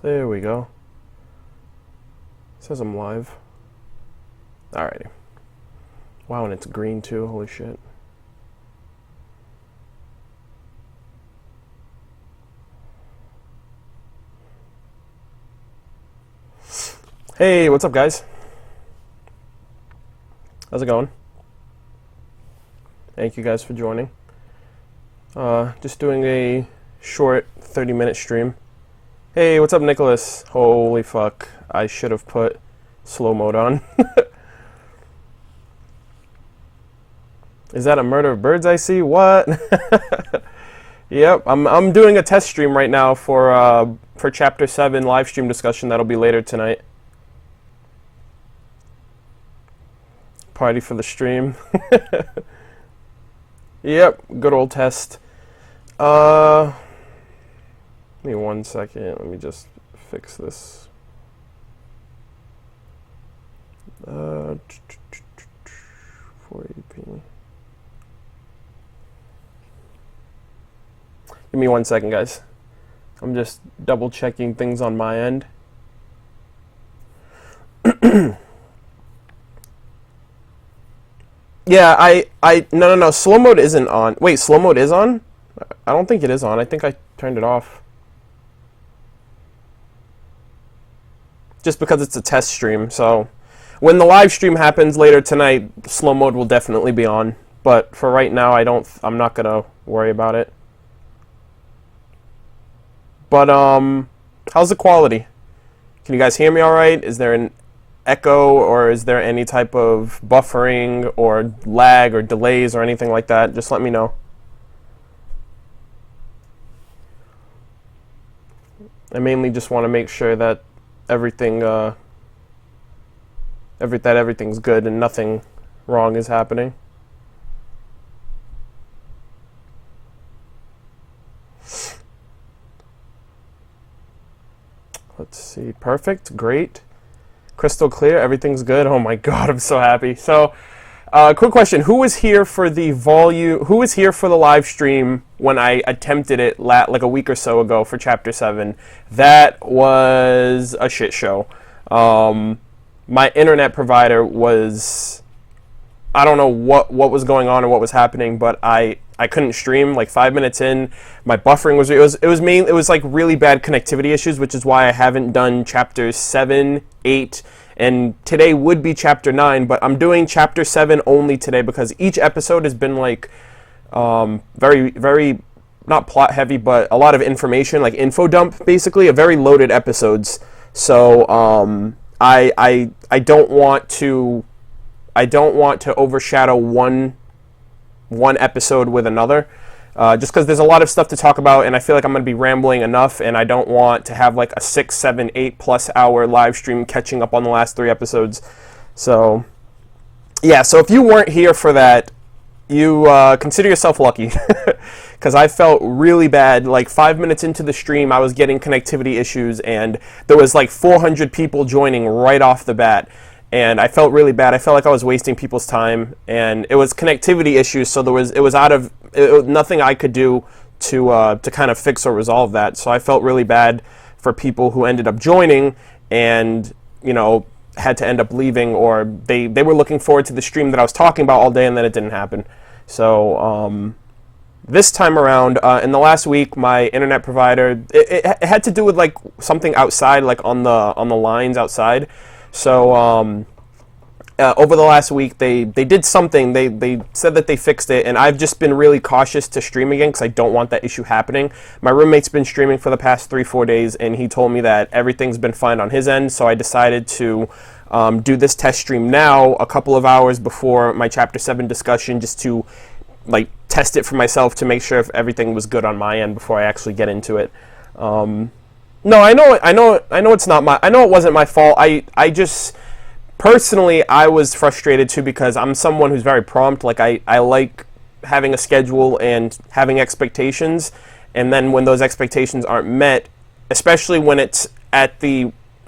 There we go. It says I'm live. Alrighty. Wow, and it's green too. Holy shit. Hey, what's up, guys? How's it going? Thank you guys for joining. Just doing a short 30-minute stream. Hey, what's up, Nicholas? Holy fuck. I should have put slow mode on. Is that a murder of birds I see? What? Yep, I'm doing a test stream right now for Chapter 7 live stream discussion that'll be later tonight. Party for the stream. Yep, good old test. Give me 1 second. Let me just fix this. 480p. Give me 1 second, guys. I'm just double checking things on my end. Yeah, no, slow mode isn't on. Wait, slow mode is on? I don't think it is on. I think I turned it off. Just because it's a test stream, so when the live stream happens later tonight, slow mode will definitely be on. But for right now, I'm not gonna worry about it. But how's the quality? Can you guys hear me all right? Is there an echo, or is there any type of buffering or lag or delays or anything like that? Just let me know. I mainly just want to make sure that everything's good and nothing wrong is happening. Let's see. Perfect. Great. Crystal clear. Everything's good. Oh my god, I'm so happy. So, quick question: Who was here for the Who was here for the live stream when I attempted it like a week or so ago for Chapter 7? That was a shit show. My internet provider was, I don't know what was going on or what was happening, but I couldn't stream. Like 5 minutes in, my buffering was it was like really bad connectivity issues, which is why I haven't done Chapters 7, 8, and today would be Chapter 9, but I'm doing Chapter 7 only today because each episode has been like very, very, not plot heavy, but a lot of information, like info dump, basically, a very loaded episodes. So I don't want to overshadow one episode with another, just because there's a lot of stuff to talk about, and I feel like I'm going to be rambling enough, and I don't want to have like a 6, 7, 8+ hour live stream catching up on the last 3 episodes. So yeah, so if you weren't here for that, you consider yourself lucky, because I felt really bad. Like 5 minutes into the stream, I was getting connectivity issues, and there was like 400 people joining right off the bat. And I felt really bad. I felt like I was wasting people's time, and it was connectivity issues. So it was nothing I could do to kind of fix or resolve that. So I felt really bad for people who ended up joining and, you know, had to end up leaving, or they were looking forward to the stream that I was talking about all day, and then it didn't happen. So this time around, in the last week, my internet provider, it had to do with like something outside, like on the lines outside. So over the last week, they did something. They said that they fixed it, and I've just been really cautious to stream again because I don't want that issue happening. My roommate's been streaming for the past 3-4 days, and he told me that everything's been fine on his end, so I decided to do this test stream now, a couple of hours before my Chapter 7 discussion, just to like test it for myself to make sure if everything was good on my end before I actually get into it. No, I know it's not I know it wasn't my fault. I just, personally, I was frustrated too, because I'm someone who's very prompt. Like, I like having a schedule and having expectations, and then when those expectations aren't met, especially when it's at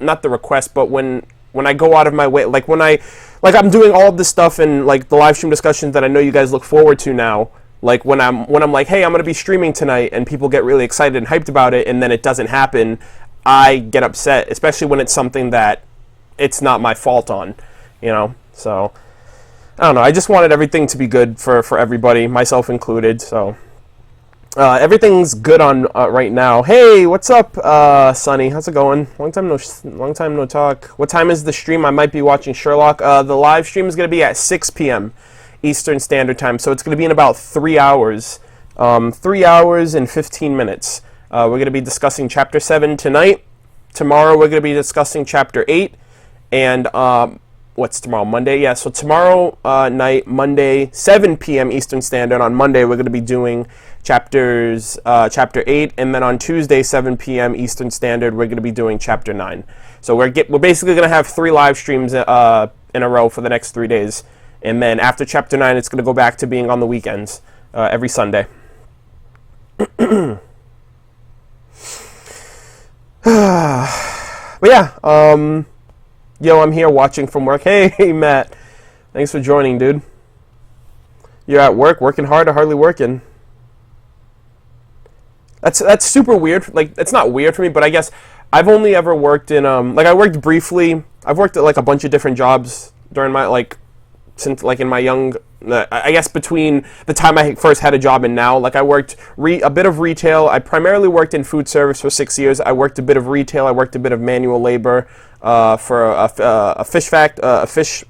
not the request, but when I go out of my way, like when I'm doing all of this stuff and like the live stream discussions that I know you guys look forward to now, like when I'm like, hey, I'm going to be streaming tonight, and people get really excited and hyped about it, and then it doesn't happen, I get upset, especially when it's something that it's not my fault on, you know. So I don't know. I just wanted everything to be good for everybody, myself included. So everything's good on right now. Hey, what's up, Sonny? How's it going? Long time no talk. What time is the stream? I might be watching Sherlock. The live stream is going to be at 6 p.m. Eastern Standard Time, so it's going to be in about 3 hours. 3 hours and 15 minutes. We're going to be discussing Chapter 7 tonight. Tomorrow we're going to be discussing Chapter 8. And what's tomorrow? Monday? Yeah, so tomorrow night, Monday, 7 p.m. Eastern Standard. On Monday we're going to be doing Chapter 8. And then on Tuesday, 7 p.m. Eastern Standard, we're going to be doing Chapter 9. So we're basically going to have 3 live streams in a row for the next 3 days. And then after Chapter 9, it's going to go back to being on the weekends, every Sunday. But yeah, yo, I'm here watching from work. Hey, Matt. Thanks for joining, dude. You're at work, working hard or hardly working? That's super weird. Like, it's not weird for me, but I guess I've only ever worked in, like, I worked briefly. I've worked at, like, a bunch of different jobs during my, like, since, like, in my young, I guess between the time I first had a job and now. Like, I worked a bit of retail. I primarily worked in food service for 6 years. I worked a bit of retail. I worked a bit of manual labor for a fish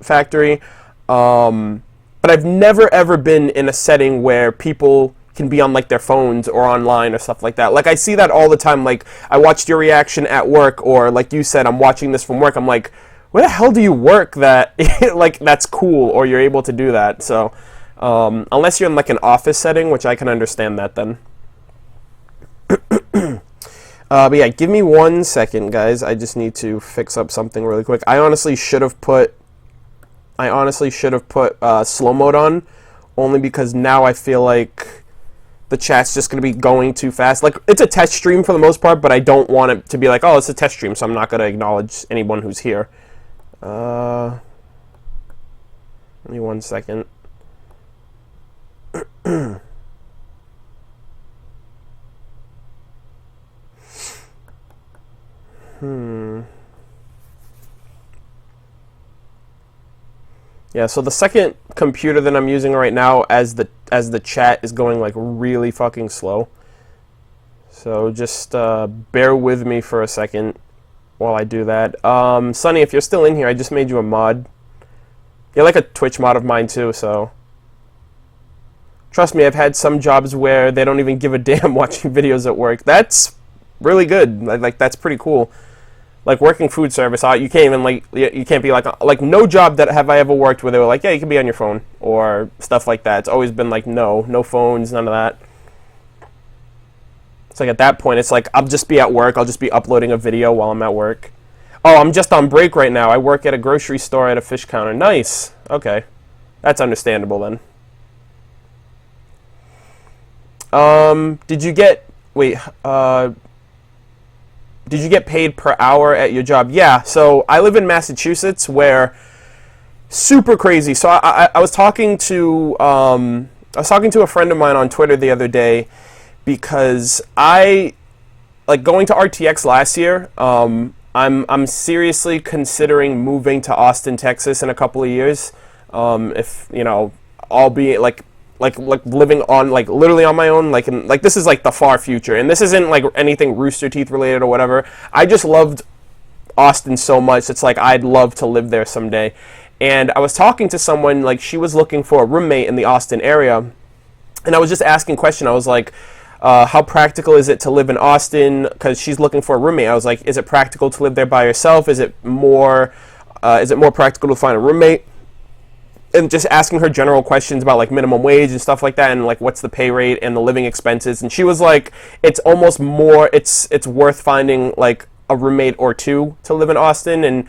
factory. But I've never, ever been in a setting where people can be on, like, their phones or online or stuff like that. Like, I see that all the time. Like, I watched your reaction at work, or like you said, I'm watching this from work. I'm like, where the hell do you work that, like, that's cool, or you're able to do that? So, unless you're in, like, an office setting, which I can understand that then. But yeah, give me 1 second, guys. I just need to fix up something really quick. I honestly should have put slow mode on, only because now I feel like the chat's just going to be going too fast. Like, it's a test stream for the most part, but I don't want it to be like, oh, it's a test stream, so I'm not going to acknowledge anyone who's here. Give me 1 second. Yeah, so the second computer that I'm using right now as the chat is going, like, really fucking slow. So just bear with me for a second while I do that. Sonny, if you're still in here, I just made you a mod. You're like a Twitch mod of mine too, so trust me, I've had some jobs where they don't even give a damn watching videos at work. That's really good. Like, that's pretty cool. Like, working food service, you can't even, like, you can't be like no job that have I ever worked where they were like, yeah, you can be on your phone or stuff like that. It's always been like, no phones, none of that. It's like, at that point, it's like, I'll just be at work. I'll just be uploading a video while I'm at work. Oh, I'm just on break right now. I work at a grocery store at a fish counter. Nice. Okay. That's understandable then. Did you get paid per hour at your job? Yeah, so I live in Massachusetts, where super crazy. So I was talking to a friend of mine on Twitter the other day, because I, like, going to RTX last year, I'm seriously considering moving to Austin, Texas in a couple of years. If, you know, I'll be like living on, like, literally on my own, like, this is like the far future, and this isn't like anything Rooster Teeth related or whatever. I just loved Austin so much. It's like, I'd love to live there someday. And I was talking to someone, like, she was looking for a roommate in the Austin area, and I was just asking a question. I was like, how practical is it to live in Austin? Because she's looking for a roommate. I was like, is it practical to live there by yourself? Is it more practical to find a roommate? And just asking her general questions about, like, minimum wage and stuff like that, and, like, what's the pay rate and the living expenses. And she was like, it's almost more, it's worth finding, like, a roommate or two to live in Austin. And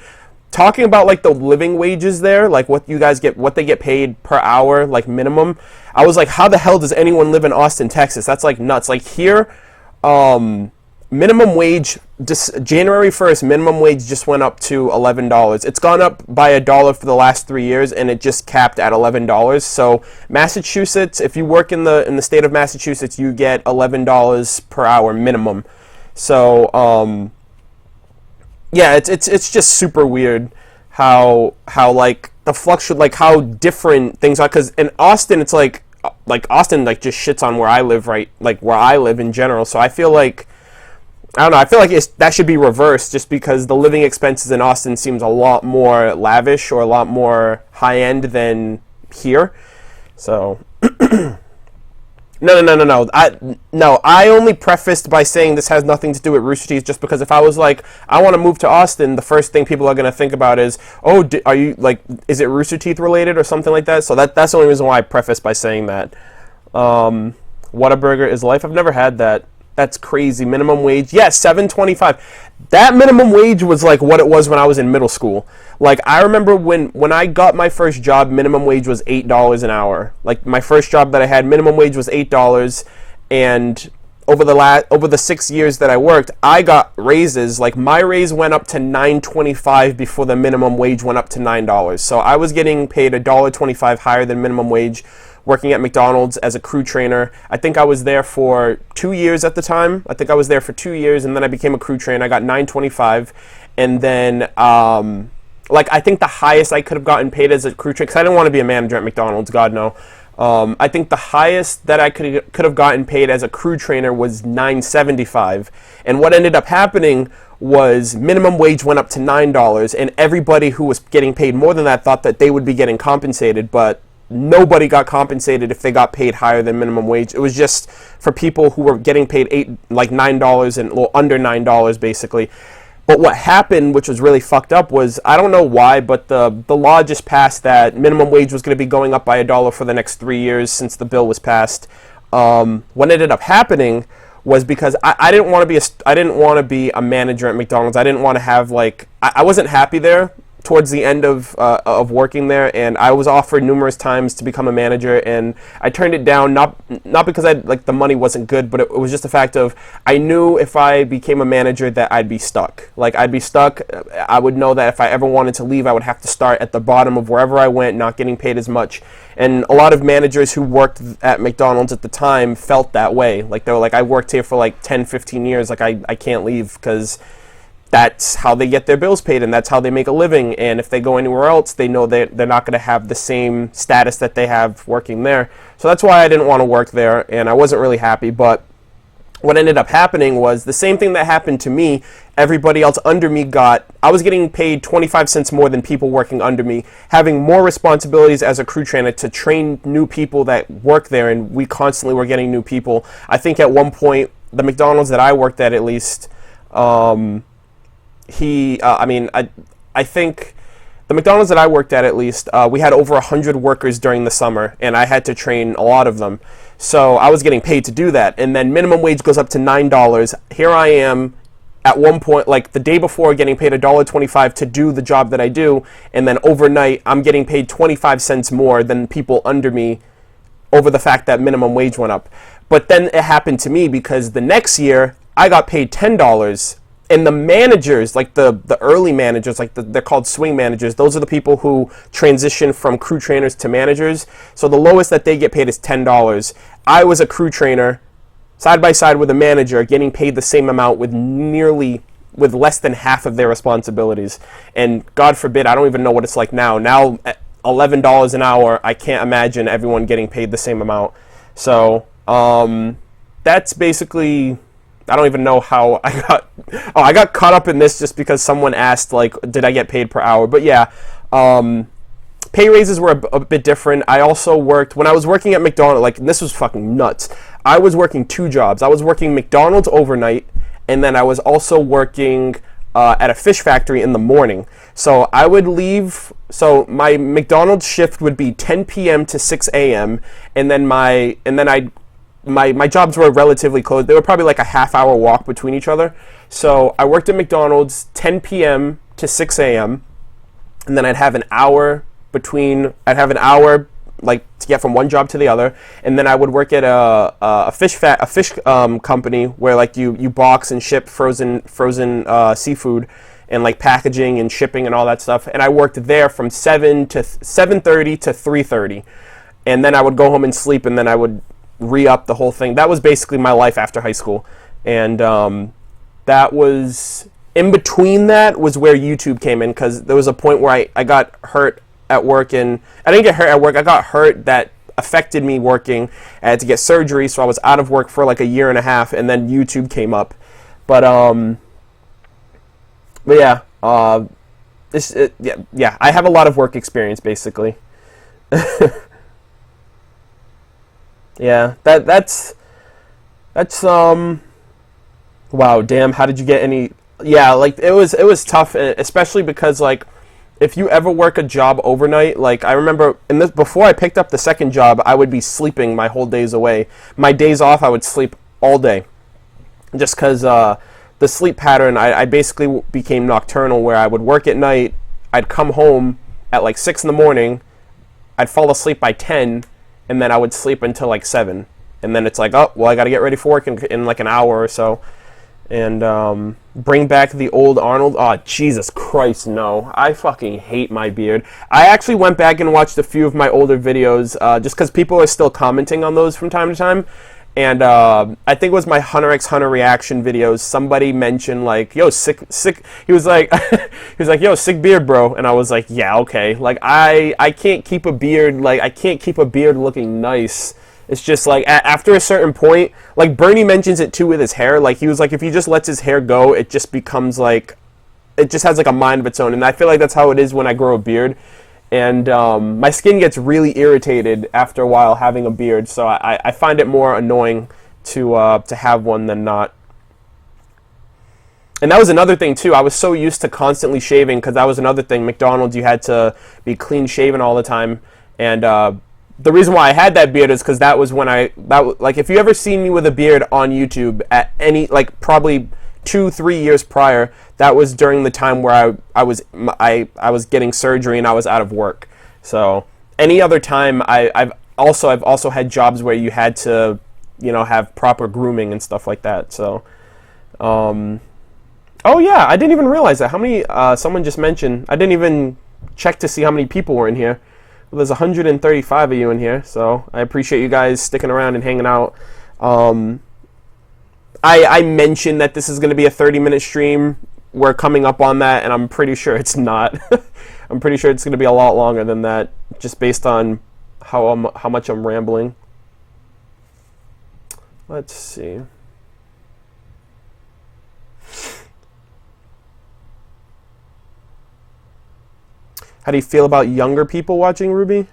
talking about, like, the living wages there, like, what they get paid per hour, like, minimum. I was like, how the hell does anyone live in Austin, Texas? That's, like, nuts. Like, here, minimum wage, just January 1st, minimum wage just went up to $11. It's gone up by $1 for the last 3 years, and it just capped at $11. So Massachusetts, if you work in the state of Massachusetts, you get $11 per hour minimum. So yeah, it's just super weird how like the fluctuate, like how different things are. Because in Austin, it's like Austin like just shits on where I live, right? Like where I live in general. So I feel like, I don't know. I feel like that should be reversed, just because the living expenses in Austin seems a lot more lavish or a lot more high end than here. So no. I only prefaced by saying this has nothing to do with Rooster Teeth, just because if I was like, I want to move to Austin, the first thing people are going to think about is, oh, are you like, is it Rooster Teeth related or something like that? So that's the only reason why I prefaced by saying that. Whataburger is life. I've never had that. That's crazy. Minimum wage. Yeah, $7.25. That minimum wage was like what it was when I was in middle school. Like I remember when I got my first job, minimum wage was $8 an hour. Like my first job that I had, minimum wage was $8, and over the 6 years that I worked, I got raises. Like my raise went up to $9.25 before the minimum wage went up to $9. So I was getting paid $1.25 higher than minimum wage, working at McDonald's as a crew trainer. I think I was there for 2 years at the time. I think I was there for 2 years, and then I became a crew trainer. I got $9.25, and then like I think the highest I could have gotten paid as a crew trainer, because I didn't want to be a manager at McDonald's, God no. I think the highest that I could have gotten paid as a crew trainer was $9.75, and what ended up happening was minimum wage went up to $9, and everybody who was getting paid more than that thought that they would be getting compensated, but nobody got compensated if they got paid higher than minimum wage. It was just for people who were getting paid $9 and under $9 basically. But what happened, which was really fucked up, was, I don't know why, but the law just passed that minimum wage was going to be going up by $1 for the next 3 years since the bill was passed. What ended up happening was, because I didn't want to be a manager at McDonald's. I didn't want to have like, I wasn't happy there towards the end of working there, and I was offered numerous times to become a manager, and I turned it down, not because the money wasn't good, but it was just the fact of, I knew if I became a manager that I'd be stuck. Like I'd be stuck. I would know that if I ever wanted to leave, I would have to start at the bottom of wherever I went, not getting paid as much. And a lot of managers who worked at McDonald's at the time felt that way. Like they were like, I worked here for like 10, 15 years. Like I can't leave, because that's how they get their bills paid, and that's how they make a living. And if they go anywhere else, they know they're not going to have the same status that they have working there. So that's why I didn't want to work there, and I wasn't really happy. But what ended up happening was the same thing that happened to me. Everybody else under me I was getting paid 25 cents more than people working under me, having more responsibilities as a crew trainer to train new people that work there, and we constantly were getting new people. I think at one point, the McDonald's that I worked at least, I think the McDonald's that I worked at least, we had over 100 workers during the summer, and I had to train a lot of them. So I was getting paid to do that. And then minimum wage goes up to $9. Here I am at one point, like the day before, getting paid $1.25 to do the job that I do. And then overnight, I'm getting paid 25 cents more than people under me over the fact that minimum wage went up. But then it happened to me, because the next year I got paid $10. And the managers, like the early managers, they're called swing managers. Those are the people who transition from crew trainers to managers. So the lowest that they get paid is $10. I was a crew trainer, side by side with a manager, getting paid the same amount with less than half of their responsibilities. And God forbid, I don't even know what it's like now. Now, at $11 an hour, I can't imagine everyone getting paid the same amount. So that's basically, I don't even know how I got caught up in this just because someone asked, like, did I get paid per hour? But yeah, pay raises were a bit different. I also worked, when I was working at McDonald's, like, this was fucking nuts. I was working 2 jobs. I was working McDonald's overnight, and then I was also working at a fish factory in the morning. So I would leave, so my McDonald's shift would be 10 p.m. to 6 a.m., and then my jobs were relatively close. They were probably like a half-hour walk between each other. So I worked at McDonald's 10 p.m. to 6 a.m., and then I'd have an hour like to get from one job to the other, and then I would work at a fish company where like you box and ship frozen seafood, and like packaging and shipping and all that stuff. And I worked there from 7:30 to 3:30, and then I would go home and sleep, and then I would re-up the whole thing. That was basically my life after high school, and that was in between that was where YouTube came in, because there was a point where I got hurt at work, and I didn't get hurt at work. I got hurt that affected me working. I had to get surgery, so I was out of work for like a year and a half, and then YouTube came up. But yeah, yeah, I have a lot of work experience, basically. Yeah, that's wow, damn, how did you get any? Yeah, like it was tough, especially because like if you ever work a job overnight, like I remember before I picked up the second job, I would be sleeping my whole days away. My days off, I would sleep all day, just because the sleep pattern, I basically became nocturnal, where I would work at night, I'd come home at like 6 in the morning, I'd fall asleep by 10, and then I would sleep until like 7. And then it's like, oh, well, I got to get ready for work in like an hour or so. And bring back the old Arnold. Oh, Jesus Christ, no. I fucking hate my beard. I actually went back and watched a few of my older videos just because people are still commenting on those from time to time. And I think it was my Hunter x Hunter reaction videos. Somebody mentioned like, yo, sick. He was like, yo, sick beard, bro. And I was like, yeah, okay. Like I can't keep a beard. Like I can't keep a beard looking nice. It's just like after a certain point, like Bernie mentions it too with his hair. Like he was like, if he just lets his hair go, it just becomes like, it just has like a mind of its own. And I feel like that's how it is when I grow a beard. And my skin gets really irritated after a while having a beard. So I find it more annoying to have one than not. And that was another thing too. I was so used to constantly shaving, because that was another thing. McDonald's, you had to be clean shaven all the time. And the reason why I had that beard is because that was when like if you ever seen me with a beard on YouTube at any, like probably 2-3 years prior, that was during the time where I was getting surgery and I was out of work. So any other time, I've also had jobs where you had to, you know, have proper grooming and stuff like that. So oh yeah, I didn't even realize that. How many someone just mentioned, I didn't even check to see how many people were in here. Well, there's 135 of you in here, so I appreciate you guys sticking around and hanging out. I mentioned that this is going to be a 30-minute stream. We're coming up on that, and I'm pretty sure it's not. I'm pretty sure it's going to be a lot longer than that, just based on how much I'm rambling. Let's see. How do you feel about younger people watching, Ruby?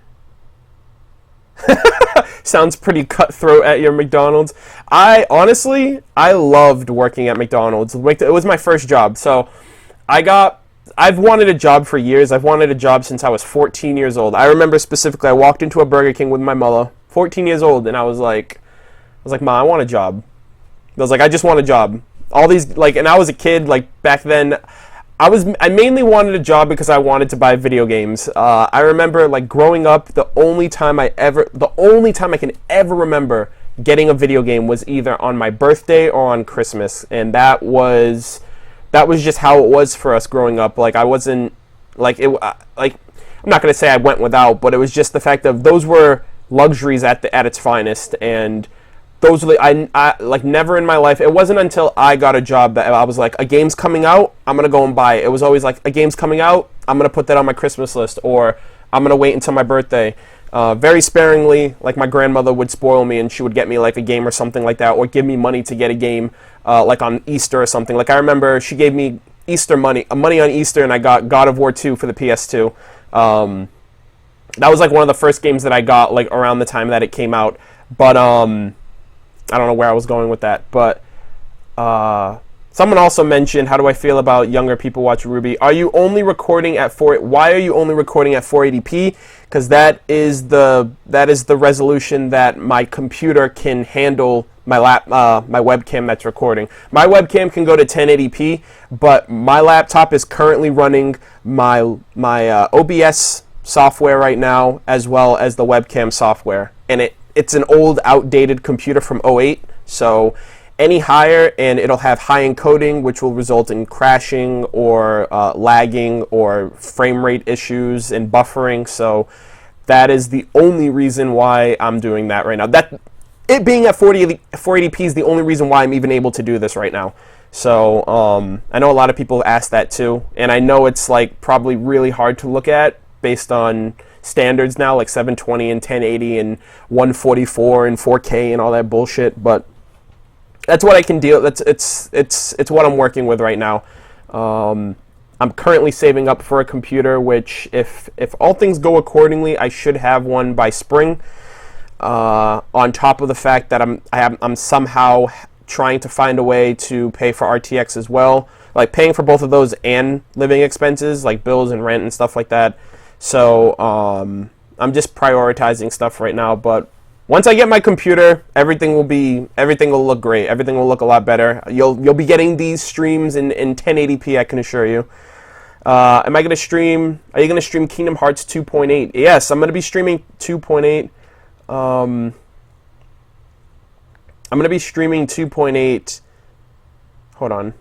Sounds pretty cutthroat at your McDonald's. I loved working at McDonald's. It was my first job. So I've wanted a job for years. I've wanted a job since I was 14 years old. I remember specifically, I walked into a Burger King with my mother, 14 years old, and I was like, Ma, I want a job. I was like, I just want a job. All these, like, and I was a kid, like, back then, I mainly wanted a job because I wanted to buy video games. I remember, like, growing up, the only time I can ever remember getting a video game was either on my birthday or on Christmas, and that was just how it was for us growing up. Like, I wasn't, like, I'm not gonna say I went without, but it was just the fact of those were luxuries at its finest, and those were I like, never in my life. It wasn't until I got a job that I was like, a game's coming out, I'm gonna go and buy it. It was always like, a game's coming out, I'm gonna put that on my Christmas list, or I'm gonna wait until my birthday. Very sparingly, like, my grandmother would spoil me, and she would get me like a game or something like that, or give me money to get a game, like on Easter or something. Like, I remember she gave me Easter money on Easter, and I got God of War 2 for the PS2. That was like one of the first games that I got, like, around the time that it came out. But I don't know where I was going with that, but someone also mentioned, how do I feel about younger people watching Ruby? Are you only recording at why are you only recording at 480p? Because that is the resolution that my computer can handle. My webcam that's recording. My webcam can go to 1080p, but my laptop is currently running my OBS software right now, as well as the webcam software, and it's an old, outdated computer from '08, so any higher, and it'll have high encoding, which will result in crashing or lagging or frame rate issues and buffering. So that is the only reason why I'm doing that right now. That it being at 480p is the only reason why I'm even able to do this right now. So I know a lot of people have asked that too, and I know it's like probably really hard to look at based on standards now, like 720 and 1080 and 144 and 4K and all that bullshit. But that's what I can deal. It's what I'm working with right now. I'm currently saving up for a computer, which if all things go accordingly, I should have one by spring. On top of the fact that I'm somehow trying to find a way to pay for RTX as well, like paying for both of those and living expenses like bills and rent and stuff like that. So I'm just prioritizing stuff right now. But once I get my computer, everything will look great. Everything will look a lot better. You'll be getting these streams in 1080p, I can assure you. Am I going to stream? Are you going to stream Kingdom Hearts 2.8? Yes, I'm going to be streaming 2.8. I'm going to be streaming 2.8. Hold on.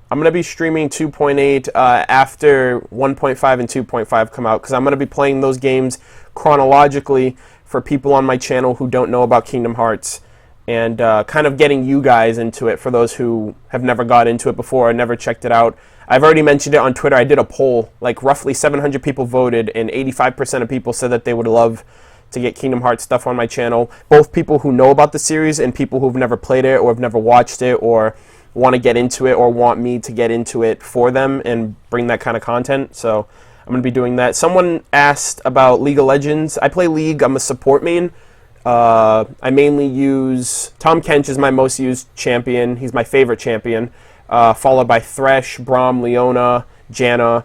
I'm going to be streaming 2.8 after 1.5 and 2.5 come out, because I'm going to be playing those games chronologically for people on my channel who don't know about Kingdom Hearts, and kind of getting you guys into it for those who have never got into it before or never checked it out. I've already mentioned it on Twitter. I did a poll, like roughly 700 people voted, and 85% of people said that they would love to get Kingdom Hearts stuff on my channel. Both people who know about the series and people who've never played it or have never watched it or want to get into it or want me to get into it for them and bring that kind of content. So I'm going to be doing that. Someone asked about League of Legends. I play League. I'm a support main. I mainly use... Tom Kench is my most used champion. He's my favorite champion. Followed by Thresh, Braum, Leona, Janna.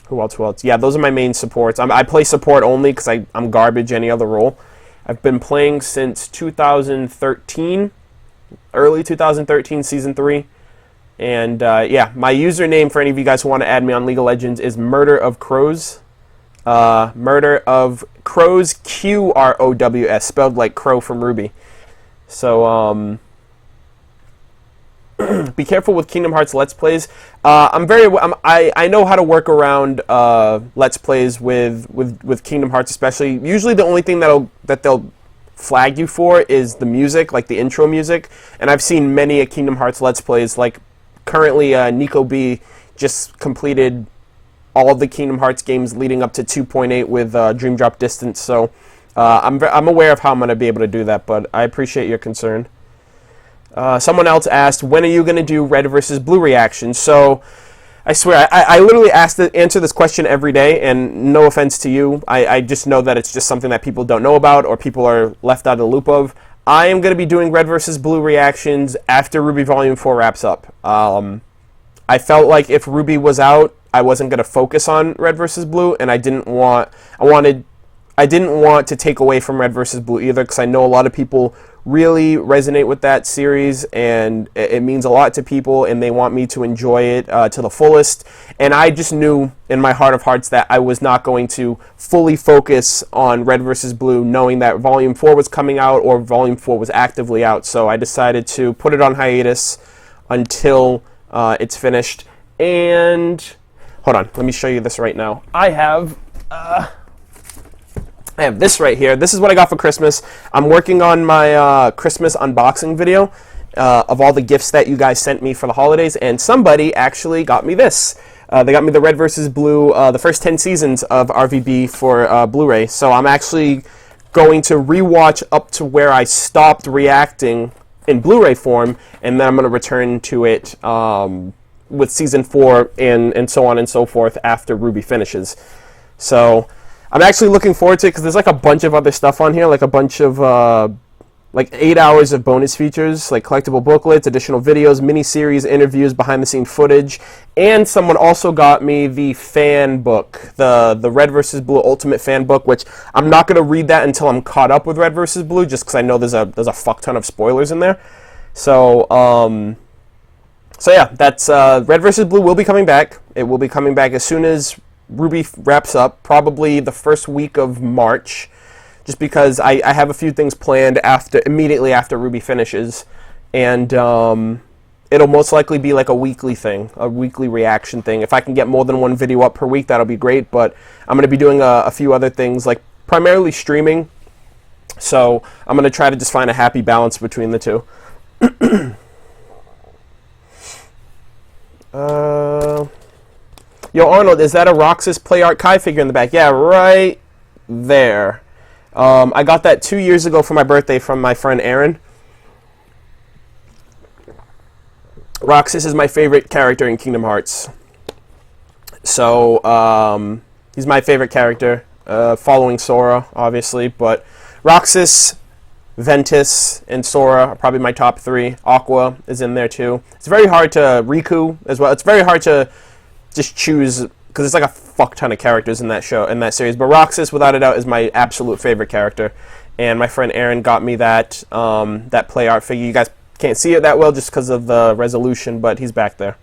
Who else? Yeah, those are my main supports. I play support only because I'm garbage any other role. I've been playing since 2013. Early 2013, Season 3. And yeah, my username for any of you guys who want to add me on League of Legends is MurderofCrows. Murder of Crows, Qrows, spelled like Crow from Ruby. So be careful with Kingdom Hearts Let's Plays. I know how to work around Let's Plays with Kingdom Hearts, especially. Usually the only thing that they'll flag you for is the music, like the intro music. And I've seen many a Kingdom Hearts Let's Plays. Like currently, Nico B just completed all of the Kingdom Hearts games leading up to 2.8 with Dream Drop Distance. So I'm aware of how I'm going to be able to do that, but I appreciate your concern. Someone else asked, when are you going to do red versus blue reactions? So I swear, I literally answer this question every day, and no offense to you, I just know that it's just something that people don't know about or people are left out of the loop of. I am going to be doing red versus blue reactions after Ruby Volume 4 wraps up. I felt like if Ruby was out, I wasn't going to focus on red versus blue, and I didn't want to take away from red versus blue either, because I know a lot of people really resonate with that series, and it means a lot to people, and they want me to enjoy it to the fullest. And I just knew in my heart of hearts that I was not going to fully focus on red versus blue, knowing that Volume 4 was coming out or Volume 4 was actively out. So I decided to put it on hiatus until it's finished. And hold on, let me show you this right now. I have this right here. This is what I got for Christmas. I'm working on my Christmas unboxing video of all the gifts that you guys sent me for the holidays, and somebody actually got me this. They got me the Red vs. Blue, the first 10 seasons of RVB for Blu-ray. So I'm actually going to rewatch up to where I stopped reacting in Blu-ray form, and then I'm going to return to it with Season 4 and so on and so forth after Ruby finishes. So I'm actually looking forward to it because there's like a bunch of other stuff on here, like a bunch of like 8 hours of bonus features, like collectible booklets, additional videos, mini-series, interviews, behind-the-scene footage, and someone also got me the fan book, the Red vs. Blue Ultimate Fan Book, which I'm not going to read that until I'm caught up with Red vs. Blue, just because I know there's a fuck ton of spoilers in there. So, so yeah, that's Red vs. Blue will be coming back. It will be coming back as soon as Ruby wraps up, probably the first week of March, just because I have a few things planned immediately after Ruby finishes, and it'll most likely be like a weekly thing, a weekly reaction thing. If I can get more than one video up per week, that'll be great, but I'm going to be doing a few other things, like primarily streaming. So I'm going to try to just find a happy balance between the two. Yo, Arnold, is that a Roxas Play Art Kai figure in the back? Yeah, right there. I got that 2 years ago for my birthday from my friend Aaron. Roxas is my favorite character in Kingdom Hearts. So, he's my favorite character, following Sora, obviously. But Roxas, Ventus, and Sora are probably my top three. Aqua is in there, too. It's very hard to... Riku, as well. It's very hard to just choose, because there's like a fuck ton of characters in that show, in that series. But Roxas, without a doubt, is my absolute favorite character. And my friend Aaron got me that that play art figure. You guys can't see it that well just because of the resolution, but he's back there.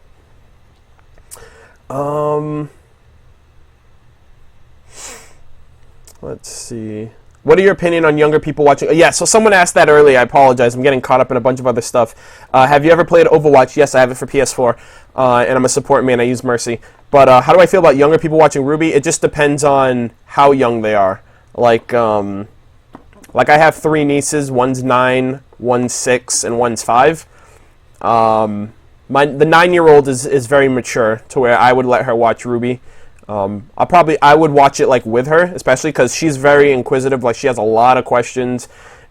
Let's see. What are your opinion on younger people watching? Yeah, so someone asked that earlier. I apologize. I'm getting caught up in a bunch of other stuff. Have you ever played Overwatch? Yes, I have it for PS4, and I'm a support man. I use Mercy. But how do I feel about younger people watching RWBY? It just depends on how young they are. Like I have 3 nieces. One's 9, one's 6, and one's 5. The 9-year-old is very mature to where I would let her watch RWBY. I would watch it like with her, especially because she's very inquisitive. Like, she has a lot of questions,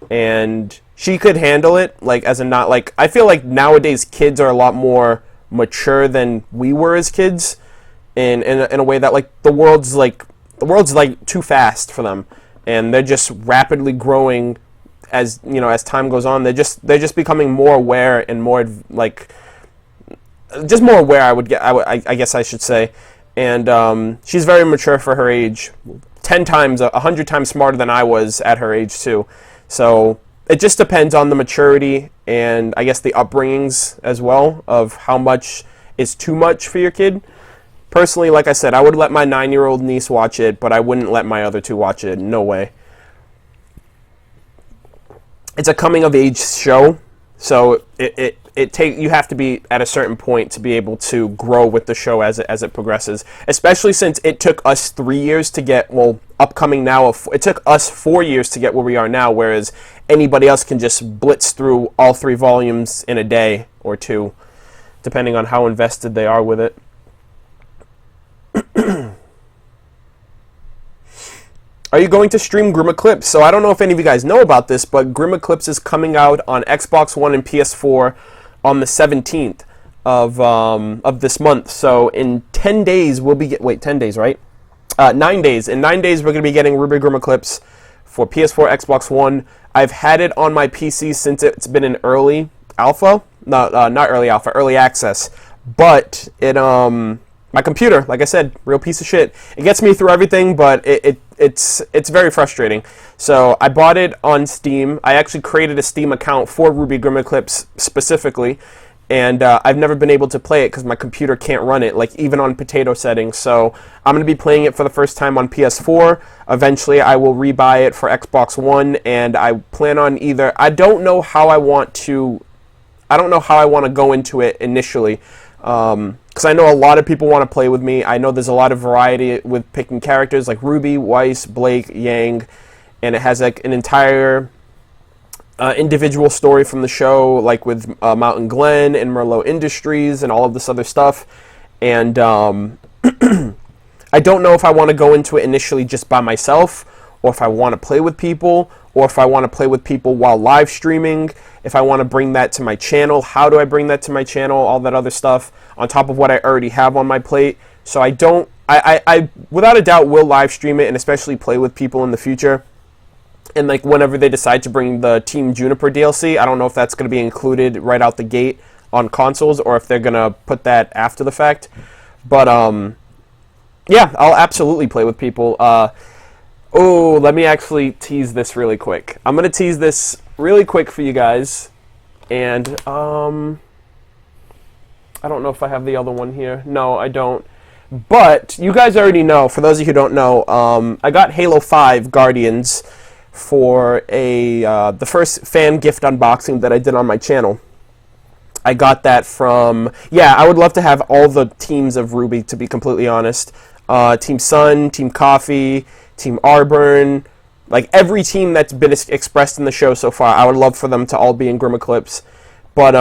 and she could handle it. Like, as in, not like, I feel like nowadays kids are a lot more mature than we were as kids, in a way that like the world's like too fast for them, and they're just rapidly growing as as time goes on. They're just becoming more aware and more like just more aware. I guess I should say. And she's very mature for her age, 10 times, 100 times smarter than I was at her age, too. So it just depends on the maturity and, I guess, the upbringings as well of how much is too much for your kid. Personally, like I said, I would let my 9-year-old niece watch it, but I wouldn't let my other 2 watch it. No way. It's a coming-of-age show, so you have to be at a certain point to be able to grow with the show as it progresses. Especially since it took us 3 years to get, upcoming now, it took us 4 years to get where we are now, whereas anybody else can just blitz through all 3 volumes in a day or 2, depending on how invested they are with it. Are you going to stream Grim Eclipse? So I don't know if any of you guys know about this, but Grim Eclipse is coming out on Xbox One and PS4 on the 17th of this month. So in 10 days, we'll be... 10 days, right? 9 days. In 9 days, we're going to be getting RWBY Grim Eclipse for PS4, Xbox One. I've had it on my PC since it's been in early alpha. No, not early alpha, early access. But it... my computer, like I said, real piece of shit. It gets me through everything, but it's very frustrating. So I bought it on Steam. I actually created a Steam account for RWBY Grim Eclipse specifically, and I've never been able to play it because my computer can't run it, like even on potato settings. So I'm going to be playing it for the first time on PS4. Eventually, I will rebuy it for Xbox One, and I plan on either... I don't know how I want to go into it initially. Because I know a lot of people want to play with me. I know there's a lot of variety with picking characters like Ruby, Weiss, Blake, Yang, and it has like an entire individual story from the show, like with Mountain Glen and Merlot Industries and all of this other stuff. And I don't know if I want to go into it initially just by myself, or if I want to play with people, or if I want to play with people while live streaming, if I want to bring that to my channel, how do I bring that to my channel, all that other stuff, on top of what I already have on my plate. So I without a doubt will live stream it, and especially play with people in the future. And like whenever they decide to bring the Team Juniper DLC, I don't know if that's going to be included right out the gate on consoles, or if they're going to put that after the fact. But yeah, I'll absolutely play with people. Let me actually tease this really quick. I'm going to tease this really quick for you guys. And I don't know if I have the other one here. No, I don't. But you guys already know, for those of you who don't know, I got Halo 5 Guardians for the first fan gift unboxing that I did on my channel. I got that from... Yeah, I would love to have all the teams of RWBY, to be completely honest. Team Sun, Team Coffee, Team Arburn, like every team that's been expressed in the show so far, I would love for them to all be in Grim Eclipse. But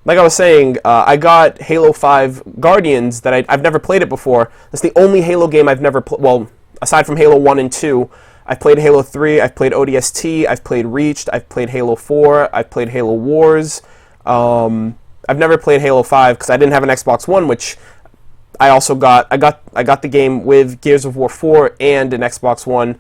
like I was saying, I got Halo 5 Guardians that I've never played it before. That's the only Halo game I've never played. Well, aside from Halo 1 and 2, I've played Halo 3, I've played ODST, I've played Reached, I've played Halo 4, I've played Halo Wars. I've never played Halo 5 because I didn't have an Xbox One, which I also got. I got the game with Gears of War 4 and an Xbox One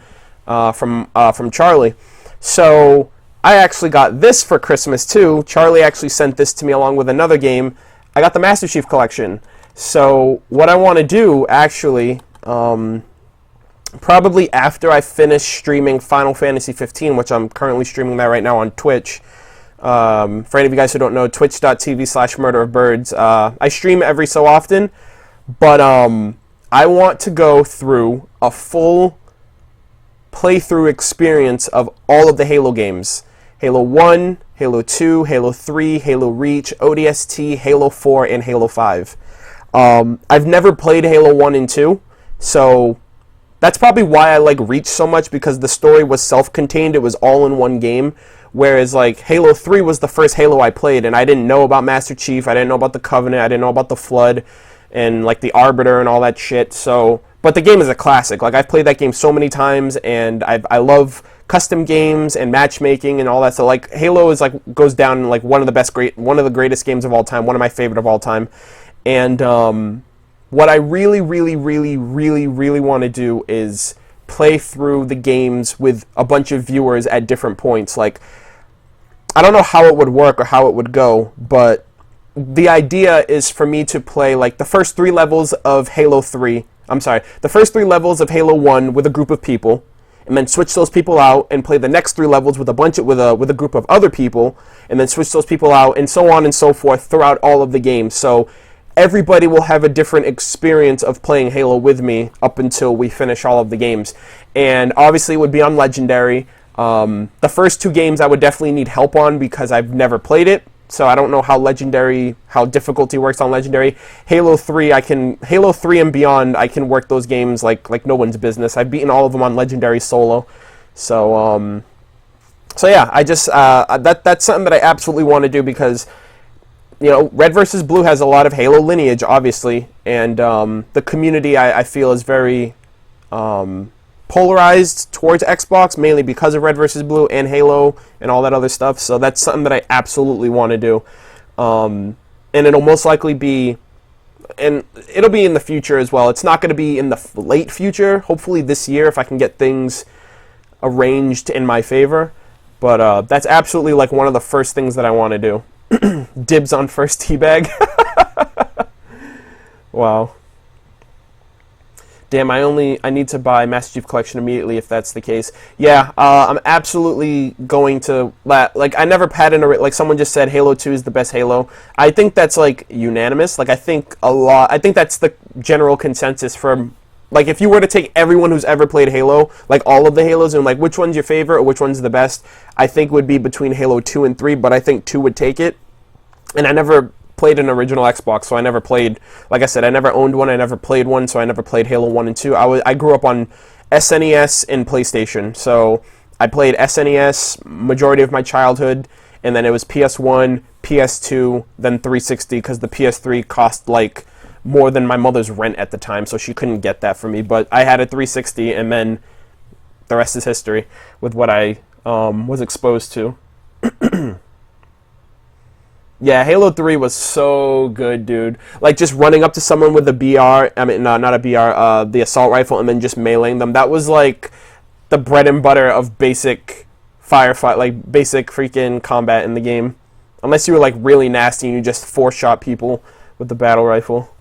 from Charlie. So I actually got this for Christmas too. Charlie actually sent this to me along with another game. I got the Master Chief Collection. So what I want to do actually, probably after I finish streaming Final Fantasy 15, which I'm currently streaming that right now on Twitch. For any of you guys who don't know, twitch.tv/MurderofBirds. I stream every so often, but I want to go through a full playthrough experience of all of the Halo games. Halo 1, Halo 2, Halo 3, Halo Reach, ODST, Halo 4, and Halo 5. I've never played Halo 1 and 2, so that's probably why I like Reach so much, because the story was self-contained. It was all in one game. Whereas, like, Halo 3 was the first Halo I played, and I didn't know about Master Chief, I didn't know about the Covenant, I didn't know about the Flood, and, like, the Arbiter and all that shit, so... But the game is a classic. Like, I've played that game so many times, and I love custom games and matchmaking and all that, so, like, Halo is, like, goes down, like, one of the greatest games of all time, one of my favorite of all time, and, what I really, really, really, really, really want to do is play through the games with a bunch of viewers at different points. Like, I don't know how it would work or how it would go, but the idea is for me to play like the first 3 levels of Halo 3. The first 3 levels of Halo 1 with a group of people, and then switch those people out and play the next 3 levels with a group of other people, and then switch those people out, and so on and so forth throughout all of the games. So everybody will have a different experience of playing Halo with me up until we finish all of the games. And obviously it would be on Legendary. The first 2 games I would definitely need help on because I've never played it. So I don't know how difficulty works on Legendary. Halo 3 and beyond, I can work those games like no one's business. I've beaten all of them on Legendary solo. So yeah, I just that's something that I absolutely want to do because, you know, Red vs. Blue has a lot of Halo lineage, obviously, and the community, I feel, is very polarized towards Xbox, mainly because of Red vs. Blue and Halo and all that other stuff, so that's something that I absolutely want to do. And it'll most likely be, and it'll be in the future as well. It's not going to be in the late future, hopefully this year if I can get things arranged in my favor, but that's absolutely like one of the first things that I want to do. Dibs on first teabag. Wow. Damn, I need to buy Master Chief Collection immediately if that's the case. Yeah, I'm absolutely going to... Like, I never had like, someone just said Halo 2 is the best Halo. I think that's, like, unanimous. Like, I think that's the general consensus from... Like, if you were to take everyone who's ever played Halo, like, all of the Halos, and, like, which one's your favorite or which one's the best, I think would be between Halo 2 and 3, but I think 2 would take it. And I never played an original Xbox, so I never played, like I said, I never owned one, I never played one, so I never played Halo 1 and 2. I grew up on SNES and PlayStation, so I played SNES majority of my childhood, and then it was PS1, PS2, then 360, because the PS3 cost, like, more than my mother's rent at the time, so she couldn't get that for me, but I had a 360, and then the rest is history with what I was exposed to. Yeah, Halo 3 was so good, dude. Like, just running up to someone with a BR, I mean, no, not a BR, the assault rifle, and then just meleeing them. That was, like, the bread and butter of basic firefight, like, basic freaking combat in the game. Unless you were, like, really nasty and you just 4-shot people with the battle rifle.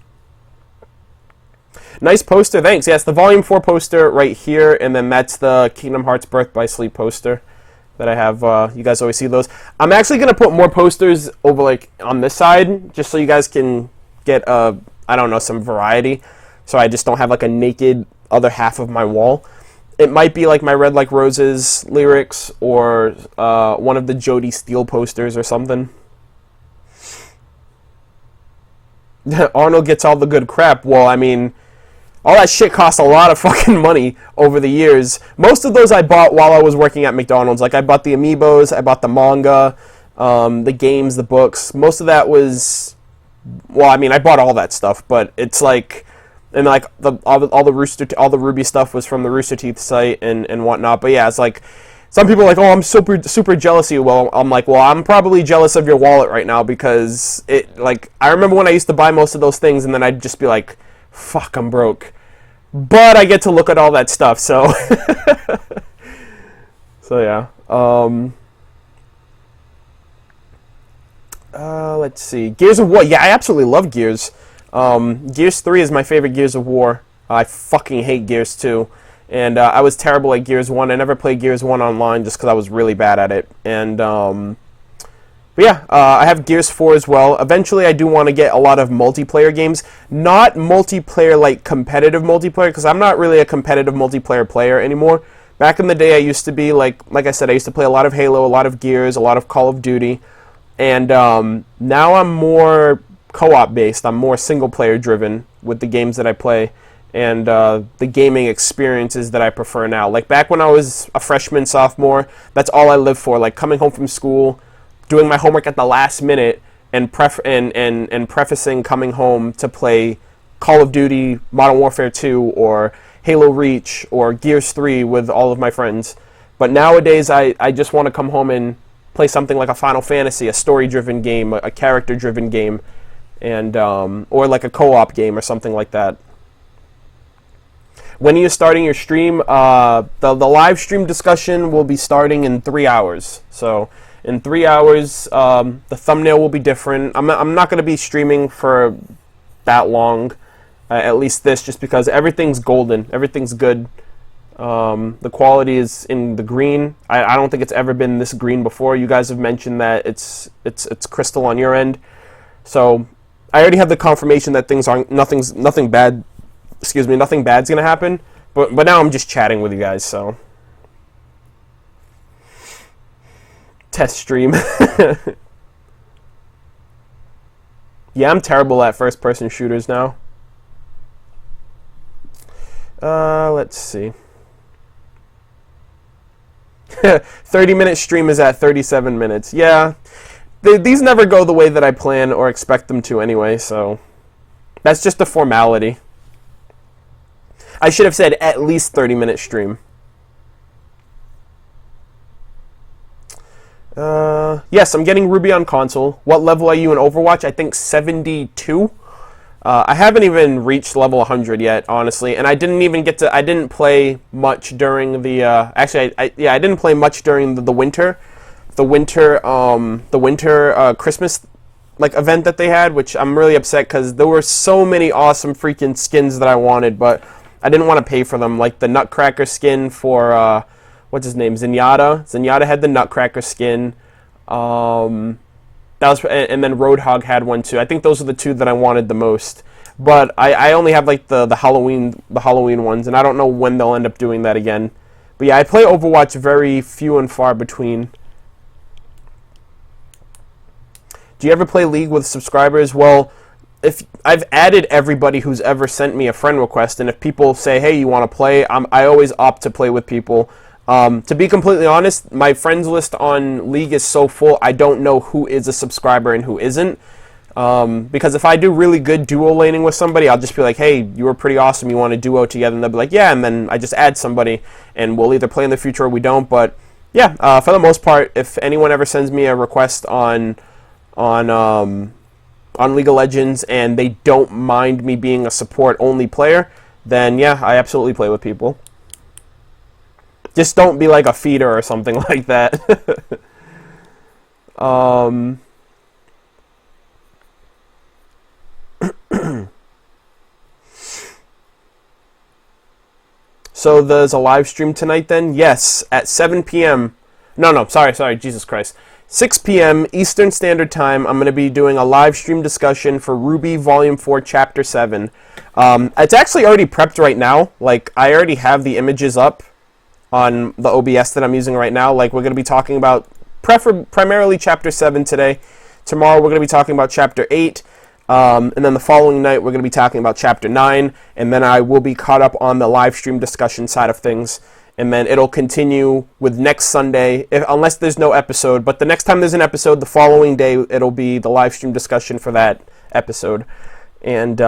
Nice poster, thanks. Yes, the Volume 4 poster right here, and then that's the Kingdom Hearts Birth by Sleep poster that I have. You guys always see those. I'm actually going to put more posters over, like, on this side, just so you guys can get, I don't know, some variety, so I just don't have, like, a naked other half of my wall. It might be, like, my Red Like Roses lyrics, or one of the Jody Steele posters or something. Arnold gets all the good crap. Well, I mean, All that shit cost a lot of fucking money over the years. Most of those I bought while I was working at McDonald's. Like, I bought the amiibos, I bought the manga, the games, the books. Most of that was... Well, I mean, I bought all that stuff, but it's like... And, like, all the Ruby stuff was from the Rooster Teeth site and whatnot. But, yeah, it's like... Some people are like, oh, I'm super jealous of you. Well, I'm like, well, I'm probably jealous of your wallet right now because it... Like, I remember when I used to buy most of those things, and then I'd just be like, fuck, I'm broke. But I get to look at all that stuff, so... So, yeah. Let's see. Gears of War. Yeah, I absolutely love Gears. Gears 3 is my favorite Gears of War. I fucking hate Gears 2. And I was terrible at Gears 1. I never played Gears 1 online just because I was really bad at it. And, but yeah, I have Gears 4 as well. Eventually, I do want to get a lot of multiplayer games. Not multiplayer, like competitive multiplayer, because I'm not really a competitive multiplayer player anymore. Back in the day, I used to be, like I said, I used to play a lot of Halo, a lot of Gears, a lot of Call of Duty. And now I'm more co-op based. I'm more single-player driven with the games that I play. And the gaming experiences that I prefer now. Like, back when I was a freshman, sophomore, that's all I lived for. Like, coming home from school, doing my homework at the last minute, and prefacing coming home to play Call of Duty, Modern Warfare 2, or Halo Reach, or Gears 3 with all of my friends. But nowadays, I just want to come home and play something like a Final Fantasy, a story-driven game, a character-driven game, and or like a co-op game or something like that. When are you starting your stream? The live stream discussion will be starting in 3 hours. So in 3 hours, the thumbnail will be different. I'm not going to be streaming for that long, at least this, just because everything's golden. Everything's good. The quality is in the green. I don't think it's ever been this green before. You guys have mentioned that it's crystal on your end. So I already have the confirmation that nothing bad. Excuse me, nothing bad's gonna happen, but now I'm just chatting with you guys, so test stream. Yeah, I'm terrible at first-person shooters now. Let's see. 30-minute stream is at 37 minutes. Yeah, these never go the way that I plan or expect them to anyway, so that's just a formality. I should have said at least 30-minute stream. Yes, I'm getting Ruby on console. What level are you in Overwatch? I think 72. I haven't even reached level 100 yet, honestly, and I didn't play much during the. I didn't play much during the winter Christmas event that they had, which I'm really upset because there were so many awesome freaking skins that I wanted, but I didn't want to pay for them, like the Nutcracker skin for, what's his name, Zenyatta. Zenyatta had the Nutcracker skin. And then Roadhog had one too. I think those are the two that I wanted the most. But I only have like the Halloween ones, and I don't know when they'll end up doing that again. But yeah, I play Overwatch very few and far between. Do you ever play League with subscribers? Well, if I've added everybody who's ever sent me a friend request, and if people say, hey, you want to play, I always opt to play with people. To be completely honest, my friends list on League is so full, I don't know who is a subscriber and who isn't. Because if I do really good duo laning with somebody, I'll just be like, hey, you were pretty awesome, you want to duo together? And they'll be like, yeah, and then I just add somebody, and we'll either play in the future or we don't. But yeah, for the most part, if anyone ever sends me a request on League of Legends and they don't mind me being a support-only player, then yeah, I absolutely play with people. Just don't be like a feeder or something like that. So there's a live stream tonight then? Yes, at 7 p.m. No, sorry, Jesus Christ. 6 p.m. Eastern Standard Time, I'm going to be doing a live stream discussion for Ruby Volume 4, Chapter 7. It's actually already prepped right now. Like, I already have the images up on the OBS that I'm using right now. Like, we're going to be talking about primarily Chapter 7 today. Tomorrow we're going to be talking about Chapter 8. And then the following night, we're going to be talking about Chapter 9, and then I will be caught up on the live stream discussion side of things. And then it'll continue with next Sunday, unless there's no episode. But the next time there's an episode, the following day, it'll be the live stream discussion for that episode. And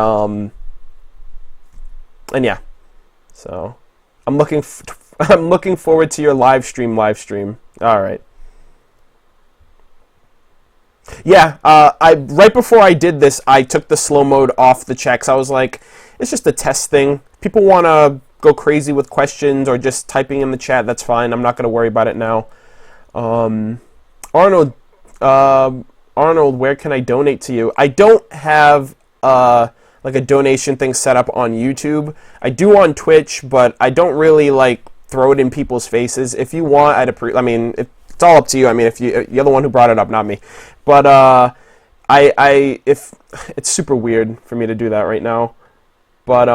yeah, so I'm looking forward to your live stream. All right. Yeah, right before I did this, I took the slow mode off the chat. I was like, it's just a test thing. People want to go crazy with questions or just typing in the chat. That's fine. I'm not going to worry about it now. Arnold, where can I donate to you? I don't have like a donation thing set up on YouTube. I do on Twitch, but I don't really like throw it in people's faces. If you want, it's all up to you. I mean, if you're the one who brought it up, not me. But if it's super weird for me to do that right now. But